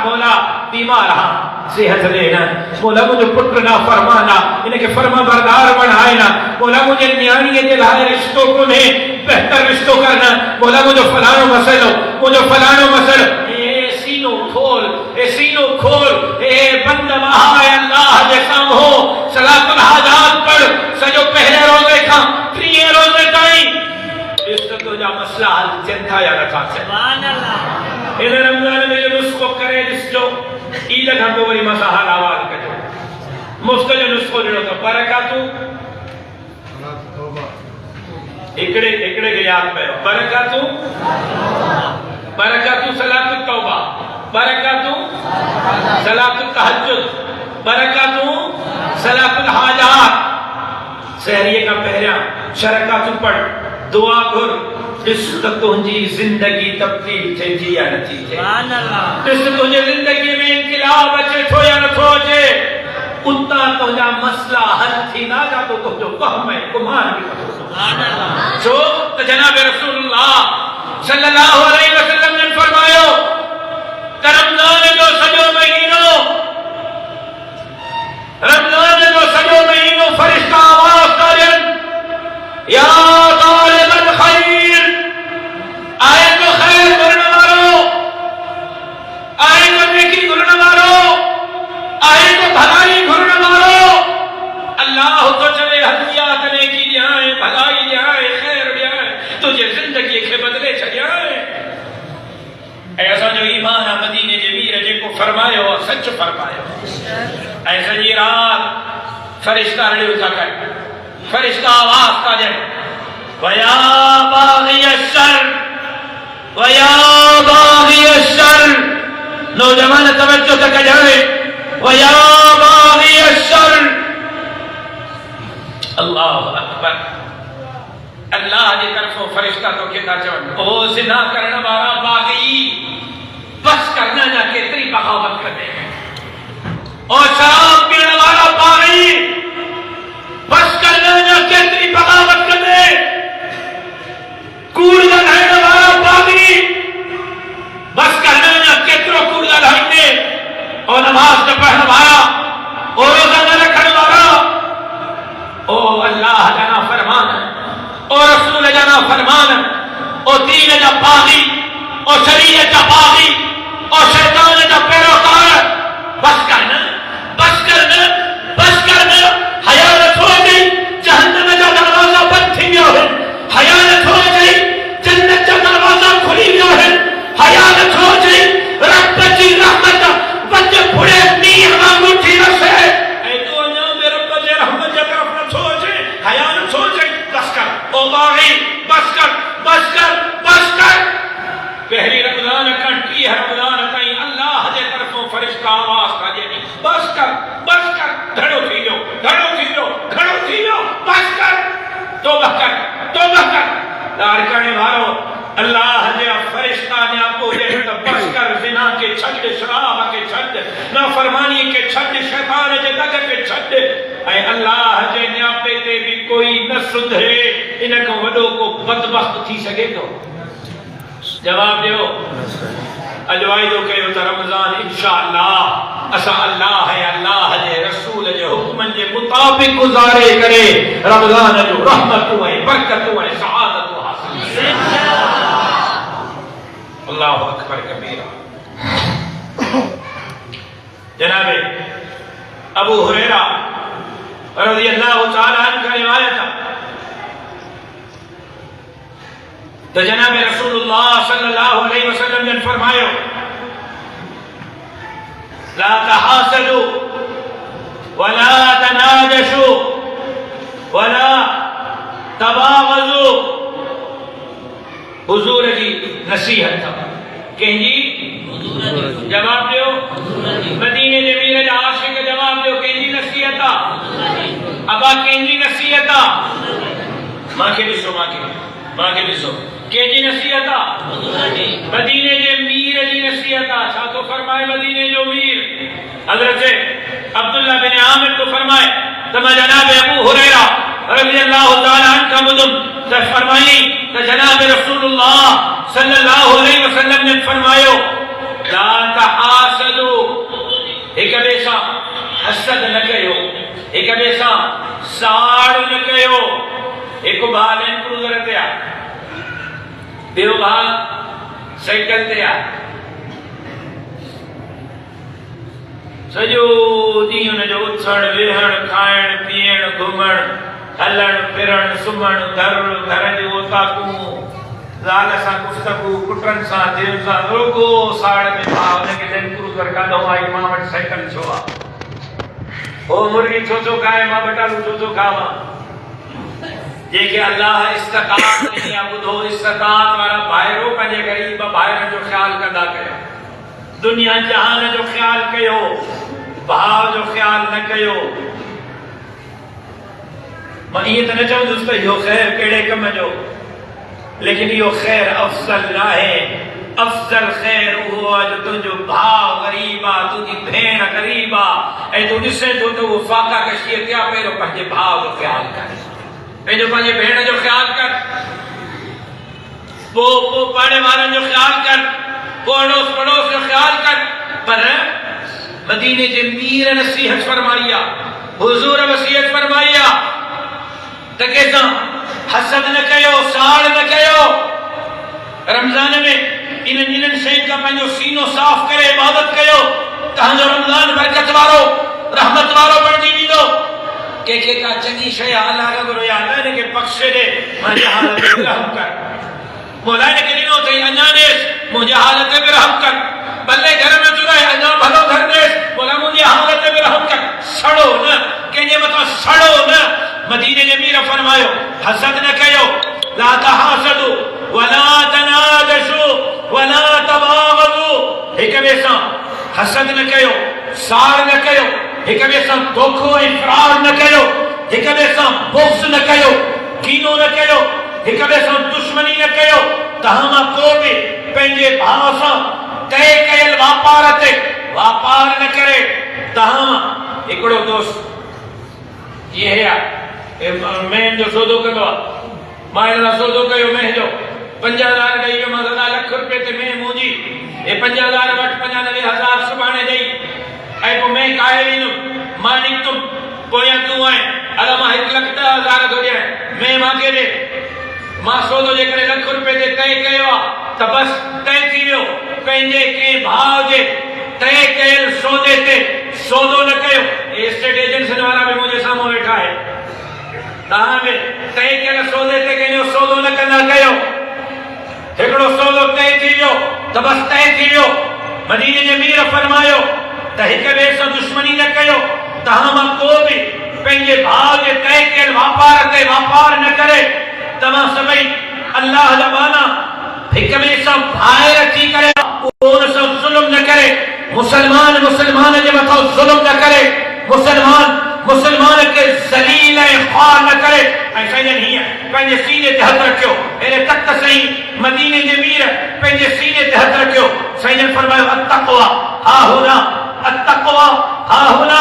मौला बीमार हां सेहत देना। मौला मुझे पुत्र ना फरमाना, इनके फर्मा बरदार बनाएना। मौला मुझे न्याणी के लाए रिश्तों को ने बेहतर रिश्तों करना। मौला मुझे फलानो मसलो, मुझे फलानो मसलो सीनो खोल, सीनो खोल, बंद महाय अल्लाह जे साम हो सलातुल हाजात पढ़ सजो पहले रोजे का त्रिये रोजे ताई इस तो जा मसला हल चिंता या रखा से सुभान अल्लाह। इन रमजान में जो नुस्खो करे जिसको ईद का को वरी मसा हाल आवाज कजो मुफ्त जो नुस्खो जड़ो तो बरकातू इकड़े इकड़े के याद पे बरकातू बरकातू सलातुत तौबा, बरकातू सलातुत तहज्जुद, बरकातू सलातुल हाजात। सहरिये का पहला शरकातु पढ़ दुआ कर जिस तक तुझी जिंदगी तब्दील थे थी या न थी थे। सुभान अल्लाह। जिस तुझे जिंदगी में इनकलाब अचे थो या न थो अचे उतना तुझा मसला हल थी ना जा तो तुझो वहम है गुमान भी करो। सुभान अल्लाह। जो तो जनाब रसूलुल्लाह सल्लल्लाहु अलैहि वसल्लम ने फरमायो रमजान जो सजो महीनो, रमजान जो सजो महीनो फरिश्ता आवाज करन या तालिबल खैर, आए तो खैर करने वालो, आए तो नेकी करने वालो, आए तो भलाई करने वालो। अल्लाह तो चले हदियात नेकी दियाए, भलाई दियाए, खैर दियाए, तुझे जिंदगी के बदले चढ़ाए। ऐसा जो ईमान मदीने जे वीर जे को फरमायो सच फरमायो। ऐसा जी रात फरिश्ता रड़ियो था कर, फरिश्ता आवाज का जन वया बागी अशर, वया बागी अशर, नौजवान तवज्जो तक जाए वया बागी अशर। अल्लाह अकबर। अल्लाह की तरफों फरिश्ता तो के चवन ओ जिना करने वाला बागी बस करना ना केतरी बगावत कर दे, और शराब पीने वाला बागी बस करना ना केतरी बगावत कर दे, कूड़ा रहने वाला बागी बस करना ना केतरो कूड़ा रहने, और नमाज न पढ़ने वाला और रोजा न रखने वाला ओ अल्लाह जाना फरमान और रसूल जाना फरमान और दीन जा बागी और शरीयत जा बागी और शैतान जा पैरोकार बस करना, बस करना, बस करना। हयात हो गई जहन्नम जा दरवाजा बंद थी गयो है, हयात हो गई जन्नत जा दरवाजा खुली गयो है, हयात हो गई रब जी रहमत बच पुड़े नी हम उठी रसे ए तो ना मेरे रब जी रहमत जा तरफ न सोचे, हयात हो गई बस कर ओ बागी बस कर, बस कर, बस कर। पहली रमजान कंटी है रमजान कहीं अल्लाह जे तरफों फरिश्ता आवाज का दे बस कर, बस कर, धड़ो थी लो, धड़ो थी लो, धड़ो थी लो, बस कर, तौबा कर, तौबा कर। दार करने वालों अल्लाह जे फरिश्ता ने आपको ये तो बस कर, जिना के छद, शराब के छद, नाफरमानी के छद, शैतान जे दग के छद। ऐ अल्लाह जे न्यापे ते भी कोई न सुधरे इनको वडो को बदबख्त थी सके तो जवाब दियो। अजवाई दो के तो रमजान इंशाअल्लाह असा अल्लाह है अल्लाह जे रसूल जे हुक्म जे मुताबिक गुजारे करे रमजान जो रहमत है बरकत है सआदत हासिल अल्लाहु अकबर कबीरा। जनाब अबू हुरैरा रज़ियल्लाहु तआला अन्हु का रिवायत है तो जनाब रसूलुल्लाह सल्लल्लाहु अलैहि वसल्लम ने फरमायो ला तहासदु वला तनाजशु वला तबागजु। हुजूर जी नसीहत कंहिंजी जवाब दियो, मदीने जे वीर जा आशिक जवाब दियो कंहिंजी नसीहत अबा कंहिंजी नसीहत मांखे ॾिसो, मांखे ॾिसो कंहिंजी नसीहत मदीने जे मीर जी नसीहत। छा तो फरमाए मदीने जो मीर हजरत अब्दुल्लाह बिन आमिर तो फरमाए तमा जनाब अबू हुरैरा रज़ियल्लाहु तआला अन्हु मुदम त फरमाई त जनाब रसूलुल्लाह सल्लल्लाहु अलैहि वसल्लम ने फरमायो ला तहासदु एक ॿिए सां हसद न कयो, एक ॿिए सां साड़ न कयो। एक भाउ लैंड क्रूज़र ते आहे, ॿियो भाउ साइकिल ते आहे, सॼो ॾींहुं हुनजो उथण वेहण खाइण पीअण घुमण हलण फिरण सुम्हण घर जूं ताकूं ज़ाल सां गुफ़्तगू पुटनि सां देव सां रुगो साड़ में भाउ हुनखे लैंड क्रूज़र काॾों आई मां वटि साइकिल छो आहे, ओ मुर्गी छो छो खाए मां बटालू छो छो खावां। जेके अल्लाह इस्तक़ात ॾिनी आहे ॿुधो, इस्तक़ात वारा भाइरो पंहिंजे ग़रीब भाइरनि जो ख़्यालु कंदा कयो, दुनिया जहान जो ख़्यालु कयो, भाउ जो ख़्यालु न कयो। मां ईअं त न चवंदुसि त इहो ख़ैर कहिड़े कम जो, लेकिन इहो ख़ैर अफ़ज़ल न आहे। अफ़ज़ल ख़ैर उहो आहे जो तुंहिंजो भाउ ग़रीब आहे, तुंहिंजी भेण ग़रीब आहे ऐं तूं ॾिसे थो त उहो फाका कशीअ ते आहे। पहिरियों पंहिंजे भाउ जो ख़्यालु कर, पंहिंजे भेण जो ख़्यालु कर, पोइ पाड़े वारनि जो ख़्यालु कर, पोइ अड़ोस पड़ोस जो ख़्यालु कर। पर मदीने जे मीर नसीहत फरमाई आहे, हुज़ूर वसीयत फरमाई आहे त कंहिंसां हसद न कयो, साड़ न कयो। रमज़ान में इन्हनि शयुनि खां पंहिंजो सीनो साफ़ करे इबादत कयो, तव्हांजो रमज़ान बरकत वारो रहमत वारो बणिजी वेंदो। कंहिंखे का चङी शइ अलाह घुरो या अलाह हिनखे बख़्शे ॾे, मुंहिंजी हालत ते रहम कर, मौला हिनखे ॾिनो अथई अञा ॾेसि, मुंहिंजी हालत ते बि रहम कर। भले घर में चुराए अञा भलो घर ॾेसि, मौला मुंहिंजी हालत ते बि रहम कर। सड़ो न, कंहिंजे मथां सड़ो न। मदीने जे मीर फरमायो हसद न कयो, ला तहासदु वला तनाजशु वला तबागदु। हिक ॿिए सां हसद न कयो, साड़ न कयो, हिक ॿिए सां धोखो ऐं फ़रार न कयो, हिक ॿिए सां बुग़्ज़ न कयो, कीनो न कयो, हिक ॿिए सां दुश्मनी न कयो। तव्हां मां को बि पंहिंजे भाउ सां तय कयल वापार ते वापार न करे। तव्हां मां हिकिड़ो दोस्त इहे मेन जो सौदो कंदो आहे, मां हिन लाइ सौदो कयो मेह जो 50,000 ॾेई वियो, मां दादा लख रुपए ते मेह मुंहिंजी, हे 50,000 वटि 95,000 सुभाणे ॾेई ऐं पोइ मेह काहे वेंदुमि, मां निकितुमि पोयां तूं आहीं, अला मां 1,10,000 थो ॾियां, मेह मूंखे ॾे। मां सौदो जे करे लख रुपए ते तय कयो आहे त बसि तय थी वियो। पंहिंजे कंहिं भाउ जे तय कयल सौदे ते सौदो न कयो। एस्टेट एजेंसियुनि वारा बि मुंहिंजे साम्हूं वेठा आहिनि, तव्हां बि तय कयल सौदे ते कंहिंजो सौदो न कंदा कयो। हिकिड़ो सौदो तय थी वियो त बसि तय थी वियो। मदीने जे मीर फरमायो त हिक ॿिए सां दुश्मनी न कयो। तव्हां मां को बि पंहिंजे भाउ जे तय कयल वापार ते वापार न करे। तव्हां सभई अल्लाह जा बाना हिक ॿिए सां भाइर थी करे उन सां ज़ुल्म न करे। मुसलमान जे मथां ज़ुल्म न करे, मुसलमान के ज़लील ऐं ख़्वार न करे। ऐं साईं हीअं पंहिंजे सीने ते हथ रखियो, अहिड़े तक सही मदीने जे मीर पंहिंजे सीने ते हथ रखियो। साईं फरमायो अत्तक़वा हा हुना, अत्तक़वा हा हुना,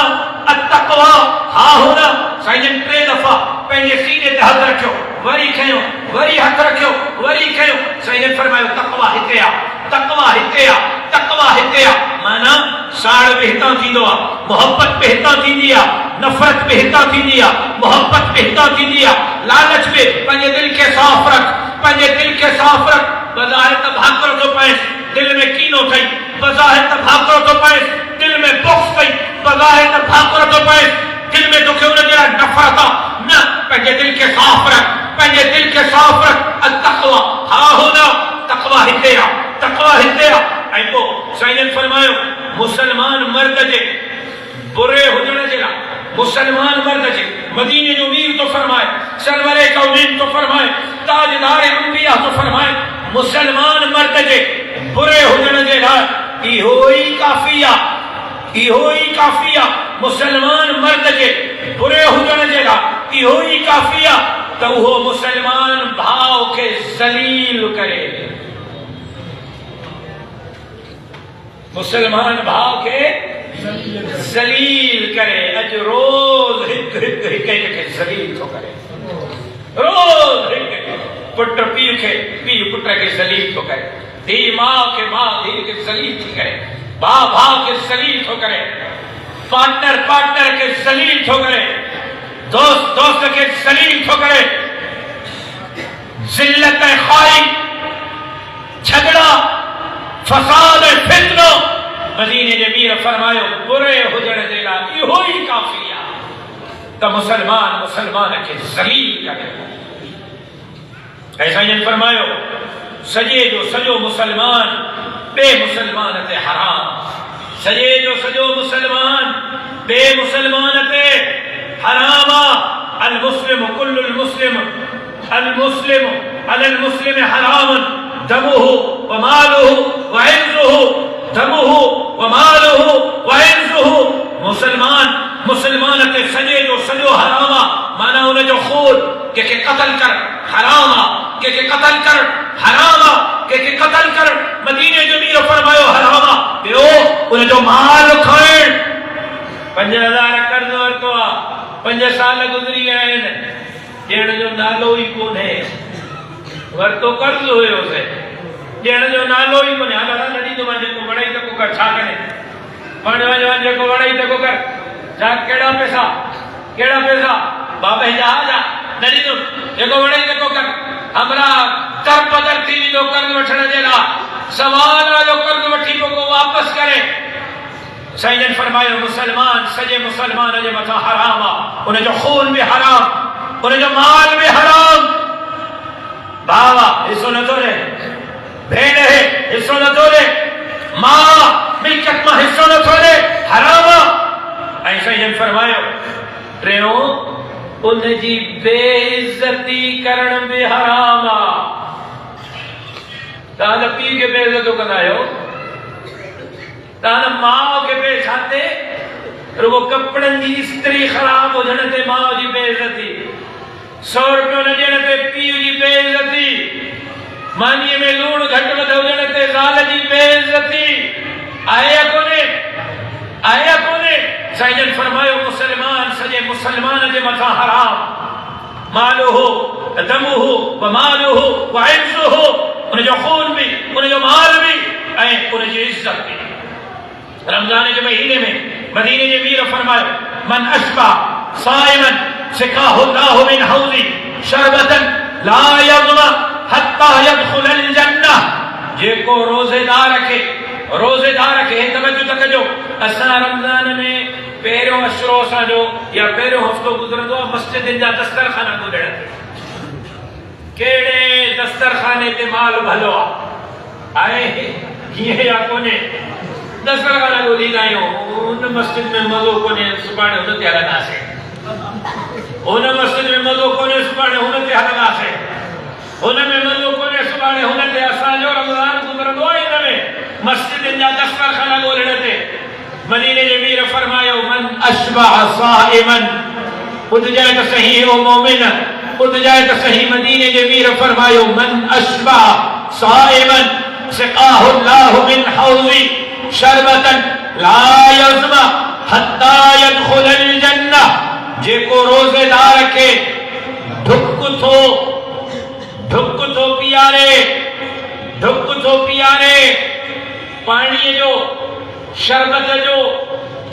अत्तक़वा हा हुना। साईं 3 दफ़ा पंहिंजे सीने ते हथ रखियो, वरी खयो, वरी हथ रखियो, वरी खयो। साईं फरमायो तक़वा हिते आहे, तक़वा हिते आहे, तक़वा हिते आहे। माना साड़ बि हितां थींदो आहे, मोहब्बत बि हितां थींदी आहे, नफ़रत बि हितां थींदी आहे, मोहब्बत बि हितां थींदी आहे। लालच बि पंहिंजे दिलि खे साफ़ रख, पंहिंजे दिलि खे साफ़ रख। बज़ाहिर त भाकुर थो पएसि, दिलि में कीनो अथई, बज़ाहिर त भाकुर थो पएसि, दिलि में बुग़्ज़ अथई, बज़ाहिर त भाकुर थो पएसि, दिलि में तोखे उन जे लाइ नफ़रत आहे। न, पंहिंजे दिलि खे साफ़ रख, पंहिंजे दिलि खे साफ़ रख। अत्तक़वा हा हुना, तक़वा हिते आहे, तक़वा हिते आहे। ऐं पोइ साईं फरमायो मुसलमान मर्द जे बुरे हुजण जे लाइ, मुसलमान मर्द जे मदीने जो मीर तो फरमाए, सरवरे कौनैन तो फरमाए, ताजदार अंबिया तो फरमाए, मुसलमान मर्द जे बुरे हुजण जे लाइ इहो ई काफ़ी आहे, इहो ई काफ़ी आहे। मुसलमान मर्द जे बुरे हुजण जे लाइ इहो ई काफ़ी आहे त उहो मुसलमान भाउ खे ज़लील करे, मुसलमान भाउ खे ज़लील करे। अॼु रोज़ हिकु खे ज़लील थो करे, रोज़ हिकु पुट पीउ खे, पीउ पुट खे ज़लील थो करे, धीउ माउ खे, माउ धीउ खे ज़लील थी करे, भाउ खे ज़लील थो करे। पार्टनर के जलील ठोकरे, दोस्त के जलील ठोकरे, जिल्लत खाई, झगड़ा, फसाद, फितनो, मदीने जे मीर फरमायो बुरे हुजण जे ला इहो ही काफी आ त मुसलमान के जलील करे। ऐसा ही फरमायो सजे जो सजो मुसलमान बे मुसलमान ते हराम, सजे जो सजो मुसलमान बे मुसलमान ते हरामा। अल मुस्लिम कुल्लुल मुस्लिम अल मुस्लिम अलल मुस्लिम हरामन दमुहु व मालुहु व इज्जुहु, दमुहु व मालुहु व इज्जुहु। मुसलमान ते सजे जो सजो हरामा, माना उन जो खून के कत्ल कर हरामा, के कत्ल कर हरामा, के कत्ल कर। मदीने जो मीर फरमायो हरामा ॿियो उन जो माल खाइण। 5000 कर्ज वरितो आहे, 5 साल गुज़री विया आहिनि, ॾियण जो नालो ई कोन्हे। वरितो कर्ज हुयोसीं, ॾियण जो नालो ई कोन्हे। हाल न ॾींदो मां, जेको वणाई तको कर, छा करे पाण वञ, जेको वणाई तको कर, छा कहिड़ा पैसा बाबे जहाज न ॾींदुमि, जेको वणाई तको कर। हमरा दर बदर थी वेंदो कर्ज वठण जे लाइ, सवाल जो कर्ज वठी पोइ वापसि करे। साईं जन फरमायो मुसलमान सजे मुसलमान जे मथां हराम आहे, उन जो खून भी हराम, उन जो माल भी हराम। भावा हिस्सो नथो ॾे, भेण हिस्सो नथो ॾे, मां मिल्कियत मां हिस्सो नथो ॾे, हराम आहे। ऐं साईं जन फरमायो टियों उन जी बेइज्जती करण भी हराम आहे। तव्हां पीउ खे बेइज्जतो कंदा आहियो, तव्हां माउ खे बे छाते रुगो कपड़नि जी इस्त्री ख़राब हुजण ते माउ जी बेइज्जती, 100 रुपयो न ॾियण ते पीउ जी बेइज्जती, मानीअ में लूण घटि वधि हुजण ते ज़ाल जी बेइज्जती। आहे या कोन्हे? साईं जन फरमायो मुसलमान सजे मुसलमान जे मथां हराम, मालुहु दमुहु व मालुहु व इज्जुहु, उन जो खून भी, उन जो माल भी ऐं उन जी इज्जत भी। रमजान के महीने में मदीने जे मीर फरमायो मन अशबा साइमन सिकाहु अल्लाहु मिन हौज़ी शरबतन ला यज़मा हत्ता यदखुलल जन्नह। जेको रोजेदार खे तवज्जो त कजो, असां रमजान में पहिरियों अशरो असांजो या पहिरियों हफ़्तो गुज़रंदो आहे मस्जिदनि जा दस्तरखाना ॻोल्हण ते। कहिड़े दस्तरखाने ते माल भलो आहे हीअं या कोन्हे? दस्तरखाना ॻोल्हींदा आहियूं, उन मस्जिद में मज़ो कोन्हे, सुभाणे हुन ते हलंदासीं, हुन मस्जिद में मज़ो कोन्हे, सुभाणे हुन ते हलंदासीं, हुन में मज़ो कोन्हे, सुभाणे हुन ते। असांजो रमज़ान गुज़रंदो आहे इन में मस्जिदनि जा दस्तरखाना ॻोल्हण ते। मदीने जे मीर फरमायो मन अशबअ साइमन, ॿुधजाए त सही ओ मोमिन, ॿुधजाए त सही। मदीने जे मीर फरमायो मन अशबअ साइमन सिकाहु अल्लाहु मिन हौज़ी शरबतन ला यज़मा हत्ता यदखुलल जन्नह। जेको रोजेदार के ढुक थो पियारे, पानी जो, शरबत जो,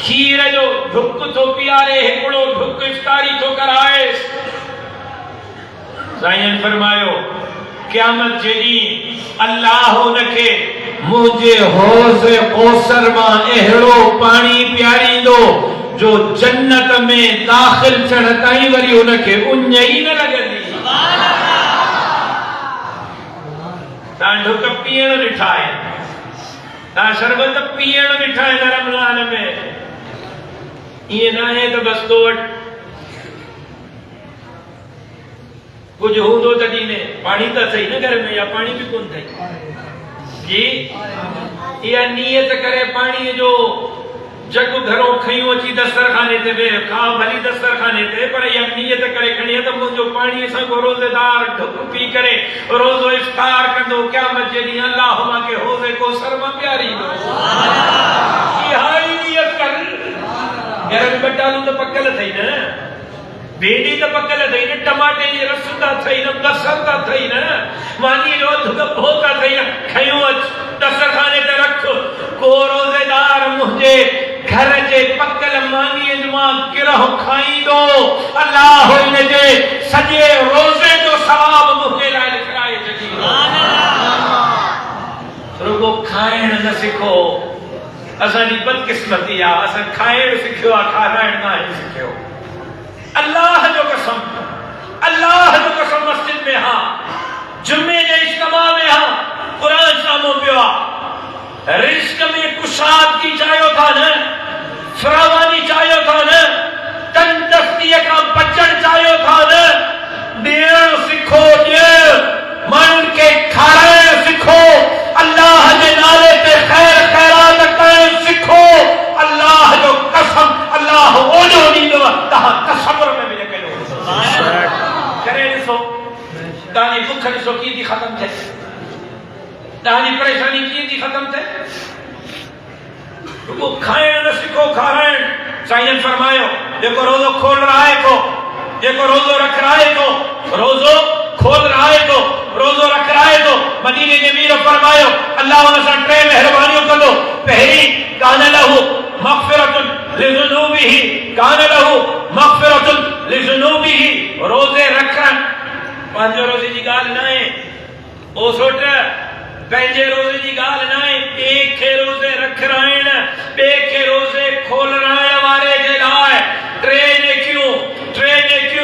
खीर जो ढुक थो पियारे, हिकिड़ो ढुक इफ्तारी थो कराए। साईं फरमायो क़यामत जे ॾींहुं अल्लाह उनखे मुझे हौज़ कौसर मां अहिड़ो पानी पियारींदो जो जन्नत में दाखिल थियण ताईं वरी उनखे उञ ई न लॻंदी। तव्हां ढुक पीअण ॾिठा आहिनि, तव्हां शरबत पीअण ॾिठा आहिनि रमज़ान में। ईअं न आहे त बसि तो वटि कुझु हूंदो त ॾींदे, पाणी त अथई न घर में, या पाणी बि कोन अथई जी। इहा नियत करे पाणीअ जो जग घरो खयूं अची दस्तरखाने ते वेह, खा भली दस्तरखाने ते, पर इहा नियत करे खणी त मुंहिंजो पाणीअ सां को रोज़ेदार ढुक पी करे रोज़ो इफ्तार कंदो, क़यामत जे ॾींहुं अल्लाह मूंखे हौज़े कौसर मां पियारींदो। इहा ई नियत कर। घर में बटालू त पकल अथई न, भेड़ी त पकल अथई न, टमाटे जी रस त अथई न, बसर त अथई न, मानी जो अधु कपो त अथई न, खयूं अच दस्तरखाने ते रख। को रोज़ेदार मुंहिंजे घर जे पकल लमानी जमा गिरह खाई दो अल्लाह इन जे सजे रोजे जो सवाब मुझे लाए लिखाए जजी रुगो खाइण न सिखो असांजी बदकिस्मती आ असां खाइण सिखियो आ खाराइण न सिखियो अल्लाह जो कसम मस्जिद में हां जुम्मे जे इज्तिमा में हां कुरान सामो पियो आ रिस्क में कुशादगी चाहियो था न फरावानी चाहियो था न तंदस्ती का बचन चाहियो था न देण सिखो जे मन के खाराइण सिखो अल्लाह के नाले पे खैर खैरात करण सिखो अल्लाह जो कसम अल्लाह ओजो दींदो तहां तसव्वुर में भी न कयो करे ॾिसो तहांजी बुख ॾिसो कीअं थी ख़त्म थिए तहांजी परेशानी कीअं थी ख़त्म थिए रुगो खाइण न सिखो खाराइण साईं फरमायो जेको रोज़ो खोल रहा है को जेको रोज़ो रख रहा है को रोज़ो खोल रहा है को रोज़ो रख रहा है को मदीने के मीर फरमायो अल्लाह उन सां टे मेहरबानियूं कंदो पहिरीं कान लहू मग़फ़िरतुन लिज़ुनूबिही कान लहू मग़फ़िरतुन लिज़ुनूबिही रोज़े रखण पंहिंजो रोज़े जी ॻाल्हि न आहे ओ सोट पंहिंजे रोज़े जी ॻाल्हि न आहे ॿिए खे रोज़े रखाइण ॿिए खे रोज़े खोलराइण वारे जे लाइ टे नेकियूं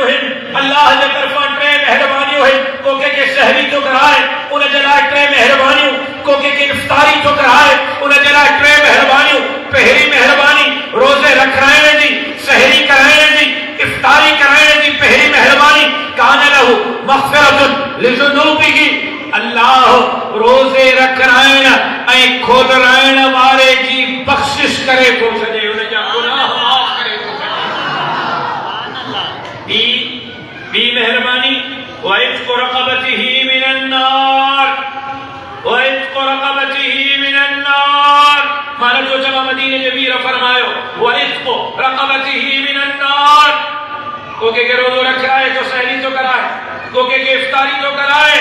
आहिनि अल्लाह जे तरफ़ां टे मेहरबानियूं आहिनि को के सहरी थो कराए उन जे लाइ टे मेहरबानियूं को के इफ्तारी थो कराए उन जे लाइ टे मेहरबानियूं पहिरीं मेहरबानी रोज़े रखाइण जी सहरी कराइण जी इफ्तारी कराइण जी पहिरीं मेहरबानी कान लहू मग़फ़िरतुन लिज़ुनूबिही अल्लाह रोज़े रखाइण ऐं खोलराइण वारे जी बख़्शिश करे थो छॾे उन जा गुनाह माफ़ करे थो छॾे ॿी मेहरबानी वइत्क़ु रक़बतिही मिनन नार वइत्क़ु रक़बतिही मिनन नार माना जो जमा मदीने जे वीर फरमायो वइत्क़ु रक़बतिही मिनन नार को के रोज़ो रखाए तो सहरी तो कराए को के इफ्तारी तो कराए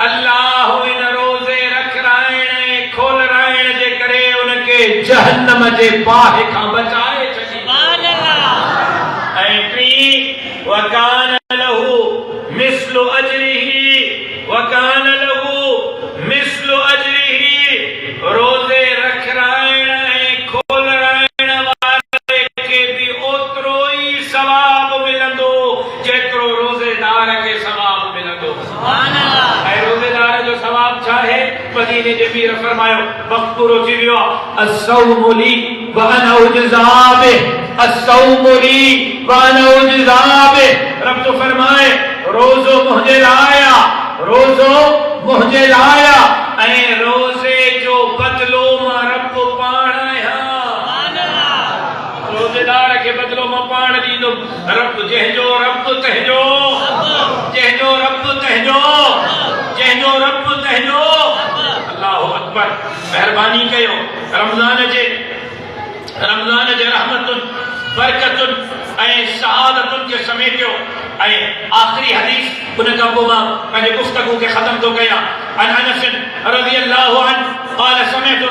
अल्लाह इन रोज़े रखाइण खोलराइण जे करे उनके जहन्नम जे बाहि खां बचाए छॾी सुभान अल्लाह ऐं टी वकान लहू मिस्लु अजरिही वकान लहू मिस्लु अजरिही रोज़े रखाइण ऐं खोलराइण वारे खे भी ओतिरो ई सवाब मिलंदो जेतिरो रोज़ेदार खे सवाब मिलंदो सुभान अल्लाह ऐं रोज़ेदार जो सवाब छा आहे मदीने जे मीर फरमायो वक़्तु पूरो थी वियो आहे अस्सौमु ली व अना उजज़ा बिही अस्सौमु ली व अना उजज़ा बिही रब तो फरमाए रोज़ो मुझे लाया रोज़ो मुझे लाया ऐं रोज़े जो बदलो मां रब पाण आहियां सुभान अल्लाह रोज़ेदार खे बदलो मां पाण ॾींदुमि रब जंहिंजो रब तंहिंजो जंहिंजो रब तंहिंजो जंहिंजो रब तंहिंजो अल्लाहु अकबर मेहरबानी कयो रमज़ान जे रहमतुन बरकतुन ऐं सआदतुन के समेटियो ऐं आखिरी हदीस उन खां पोइ मां पंहिंजे गुफ़्तगू खे ख़त्म थो कयां अन अनस रज़ियल्लाहु अन्हु قال سمعت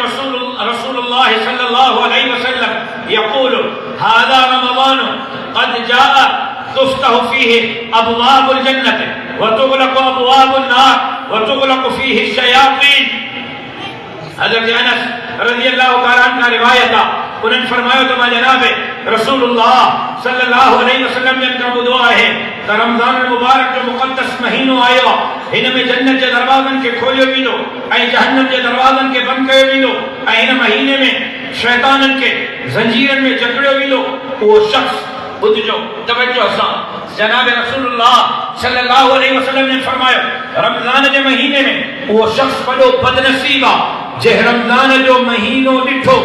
رسول الله صلى الله عليه وسلم يقول هذا رمضان قد جاء تفتح فيه أبواب الجنة وتغلق أبواب النار وتغلق فيه الشياطين حضرت انس رضی اللہ تعالی عنہ کا روایت ہے انہوں نے فرمایا تو میں جناب رسول اللہ صلی اللہ علیہ وسلم جن کا دعا ہے کہ رمضان المبارک جو مقدس مہینو آयो हिन में जन्नत जे दरवाज़नि खे खोलियो वेंदो ऐं जहन्नम जे दरवाज़नि खे बंदि कयो वेंदो ऐं हिन महीने में शैताननि खे ज़ंजीरनि में जकड़ियो वेंदो उहो शख़्स ॿुधजो तवज्जो सां जनाब रसूलुल्लाह सल्लल्लाहु अलैहि वसल्लम ने फरमायो रमज़ान जे महीने में उहो शख़्स वॾो बदनसीब आहे जे रमज़ान जो महीनो ॾिठो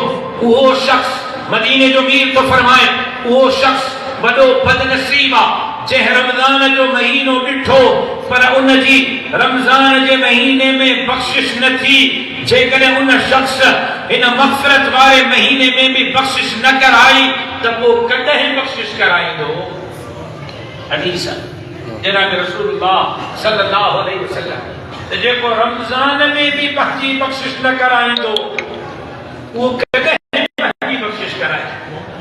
उहो शख़्स मदीने जो मीर तो फरमाए उहो शख़्स वॾो बदनसीब आहे जे रमज़ान जो महीनो ॾिठो पर उन जी रमज़ान जे महीने में बख़्शिश न थी जेकॾहिं उन शख़्स इन मग़फ़िरत वारे महीने में भी बख़्शिश न कराई त पोइ कॾहिं बख़्शिश कराईंदो हदीस जनाब रसूलुल्लाह सल्लल्लाहु अलैहि वसल्लम त जेको रमज़ान में भी पंहिंजी बख़्शिश न कराईंदो उहो कॾहिं पंहिंजी बख़्शिश कराए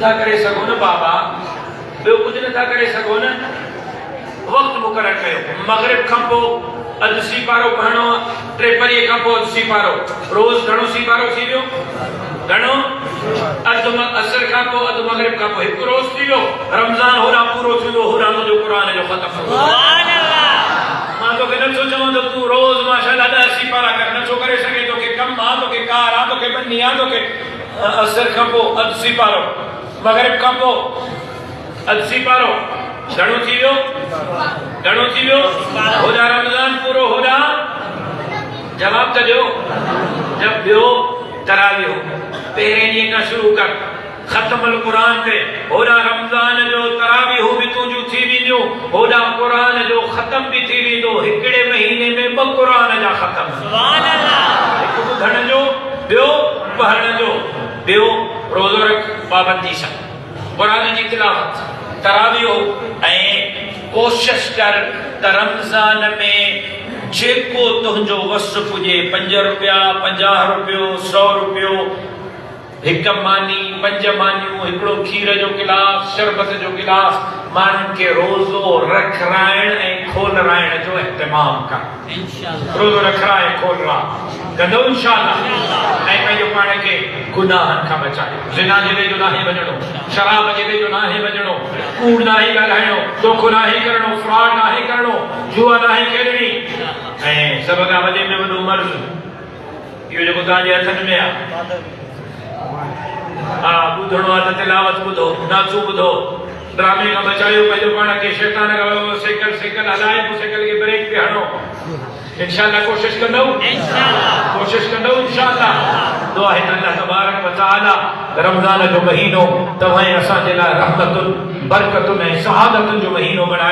नथा करे सघो न बाबा, ॿियो कुझु नथा करे सघो न, वक़्तु मुक़ररु कयो। मग़रिब खां पोइ अधु सीपारो पढ़णो आहे, 3 खां पोइ अधु सीपारो। रोज़ घणो सीपारो थी वियो? घणो? अधु असर खां पोइ अधु मग़रिब खां पोइ हिकु रोज़ थी वियो। रमज़ान होॾां पूरो थी वियो, होॾां तुंहिंजो क़ुरान जो ख़तमु थी वियो। मां तोखे नथो चवां त तूं रोज़ माशाअल्लाह 10 सीपारा कर, नथो करे सघे, तोखे कमु आहे, तोखे कार आहे, तोखे बनी आहे, तोखे असर खां पोइ अधु सीपारो, मग़रिब खां पोइ अधु सीपारो। घणो थी वियो? घणो थी वियो? होॾां रमज़ान पूरो, होॾां जवाब त ॾियो। जब ॿियो तरावियो पहिरें ॾींहं खां शुरू कर, ख़तमुल क़ुरान ते, होॾां रमज़ान जो तरावियो बि तुंहिंजूं थी वेंदियूं, होॾां क़ुरान जो ख़तम बि थी वेंदो। हिकिड़े महीने में 2 क़ुरान जा ख़तम। सुभान अल्लाह। हिकु ॿुधण जो, ॿियो पढ़ण जो, ॿियो रोज़ो रख पाबंदी सां, क़ुरान जी तिलावत, तरावियो। ऐं कोशिश कर त रमज़ान में जेको तुंहिंजो वस पुॼे, 5 रुपया, 50 रुपयो, 100 रुपयो, 1 मानी, 5 मानियूं, हिकिड़ो खीर जो गिलास, शरबत जो गिलास, माण्हुनि खे रोज़ो रखराइण ऐं खोलराइण जो इहतमाम कर। रोज़ो रखराए खोलरा कंदो इंशाअल्लाह। ऐं पंहिंजो पाण खे गुनाहनि खां बचायो। ज़िना जे वेझो नाहे वञणो, शराब जे वेझो नाहे वञणो, कूड़ नाहे ॻाल्हाइणो, धोखो नाहे करणो, फ्रॉड नाहे करणो, जुआ नाहे खेॾणी। ऐं सभ खां वॾे में वॾो मर्ज़ इहो जेको तव्हांजे हथनि में आहे, हा, ॿुधणो आहे त तिलावत ॿुधो, नाचू ॿुधो, ड्रामे खां बचायो पंहिंजो पाण खे, शैतान खां साइकिल हलाए, पोइ साइकिल खे ब्रेक पे हणो। इंशाअल्लाह कोशिश कंदो, कोशिश कंदो इंशाअल्लाह। दुआ है अल्लाह तबारक व तआला रमज़ान जो महीनो तव्हां असांजे लाइ रहमतुन, बरकतुन ऐं सहादतुन जो महीनो बणाए।